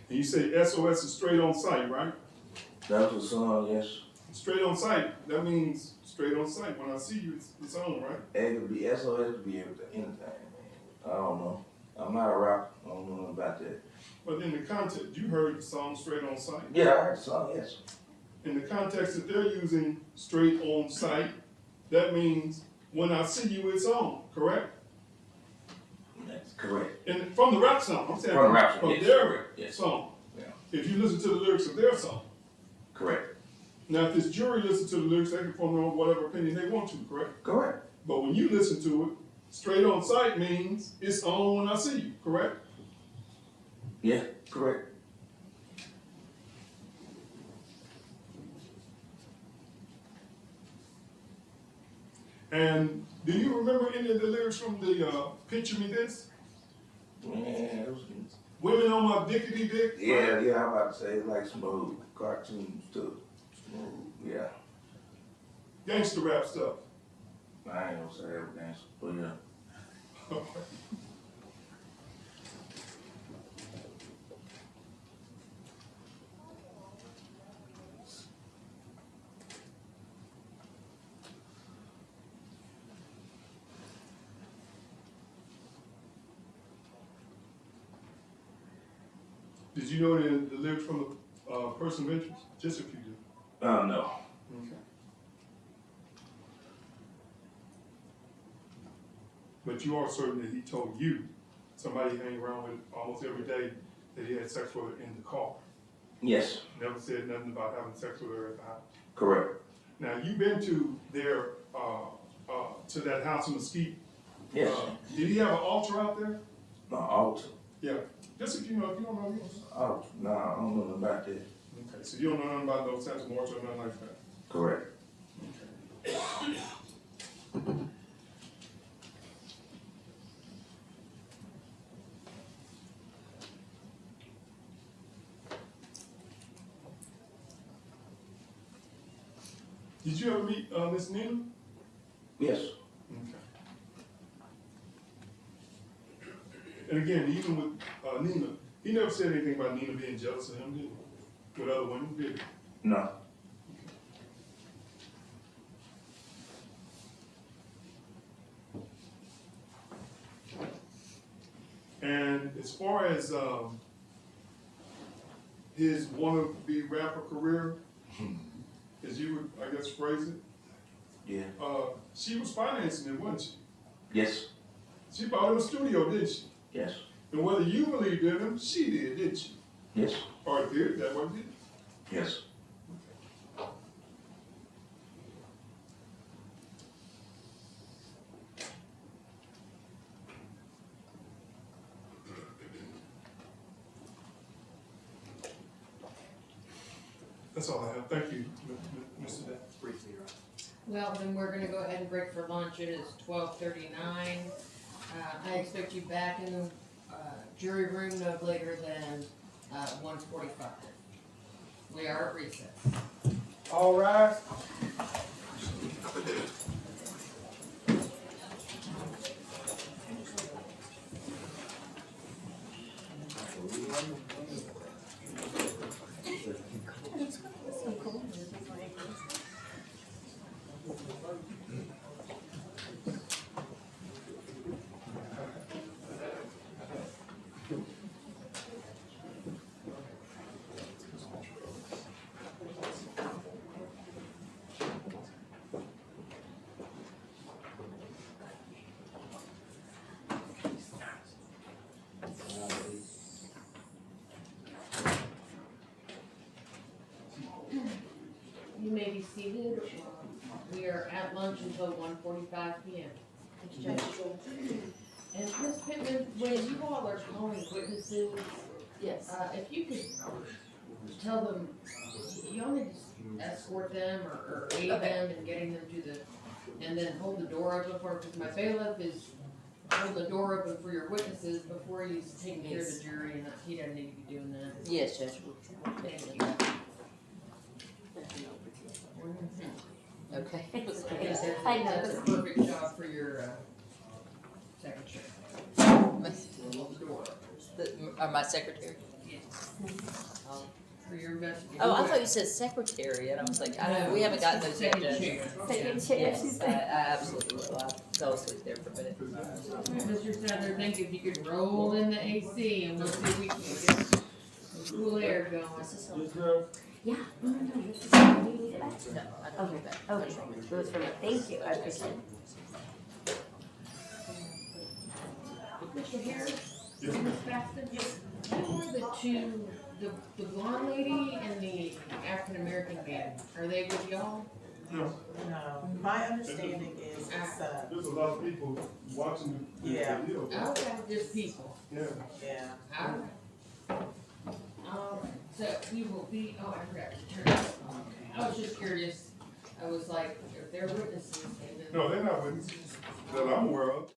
And you say SOS is straight on site, right? That was a song, yes. Straight on site, that means straight on site. When I see you, it's on, right? It could be SOS, could be everything, anything. I don't know. I'm not a rapper. I don't know nothing about that. But in the context, you heard the song straight on site. Yeah, I heard the song, yes. In the context that they're using straight on site, that means when I see you, it's on, correct? Yes. Correct. And from the rap song, I'm saying From the rap song, from yes. their Yes. song. Yeah. If you listen to the lyrics of their song. Correct. Now, if this jury listens to the lyrics, they can form their own whatever opinion they want to, correct? Correct. But when you listen to it, straight on sight means it's on when I see you, correct? Yeah, correct. And do you remember any of the lyrics from the Picture Me This? Man, it was, Women on my dickety dick? yeah, I'm about to say like smooth cartoons too. Smooth, yeah. Gangster rap stuff. I ain't gonna say everything, but yeah. Did you know the lyrics from the Person of Interest? Just if you do. No. Okay. But you are certain that he told you, somebody you hang around with almost every day, that he had sex with her in the car. Yes, Never said nothing about having sex with her at the house. correct. Now, you've been to their, to that house in Mesquite. Yes. Did he have an altar out there? No, altar. Yeah. Just if you know, if you don't know, you don't know. Altar. No, I don't know nothing about that. Okay, so you don't know nothing about those types of altar or nothing like that? Correct. Okay. Did you ever meet Miss Nina? Yes. Okay. And again, even with Nina, he never said anything about Nina being jealous of him, did he? With other women, did he? No. And as far as his wannabe rapper career, as you would, I guess, phrase it, Yeah. she was financing it, wasn't she? Yes. She bought him a studio, didn't she? Yes. And whether you believed in him, she did, didn't she? Yes. Or did, that wasn't it? Yes. That's all I have. Thank you, Mr. Day. Briefly, Your Honor. Well, then we're gonna go ahead and break for lunch. It is 12:39. I expect you back in the jury room no later than 1:45. We are at recess. All rise. You may be seated. We are at lunch until 1:45 p.m. And Ms. Pittman, when you all are calling witnesses, Yes. if you could tell them, you all need to escort them or aid them in getting them to the, and then hold the door open for, because my bailiff is holding the door open for your witnesses before he's taking care of the jury, and he doesn't need to be doing that. Yes, Judge. Thank you. Okay. I know, that's a perfect job for your secretary. Hold the door open. My secretary? For your investigation. Oh, I thought you said secretary, and I was like, I know, we haven't gotten those yet, Second Judge. chair. Second chair, Yes, she's I absolutely will. I fell asleep there for a minute. Mr. Sadler, thank you. If you could roll in the AC and we'll see if we can get some cool air going. Yes, ma'am. Yeah. No, this is, we need it back. No, I don't do that. Okay, it was for me. Thank you, I appreciate it. Mr. Harris, Yes, Ms. ma'am. Baston? Yes. Who are the two, the blonde lady and the African American man? Are they with y'all? Yeah, No, my understanding is it's, there's a lot of people watching the Yeah. deal. Okay, just people. Yeah. yeah. Alright. Alright, so we will be, oh, I forgot to turn it on. I was just curious. I was like, if they're witnesses, and then. No, they're not witnesses that I'm aware of.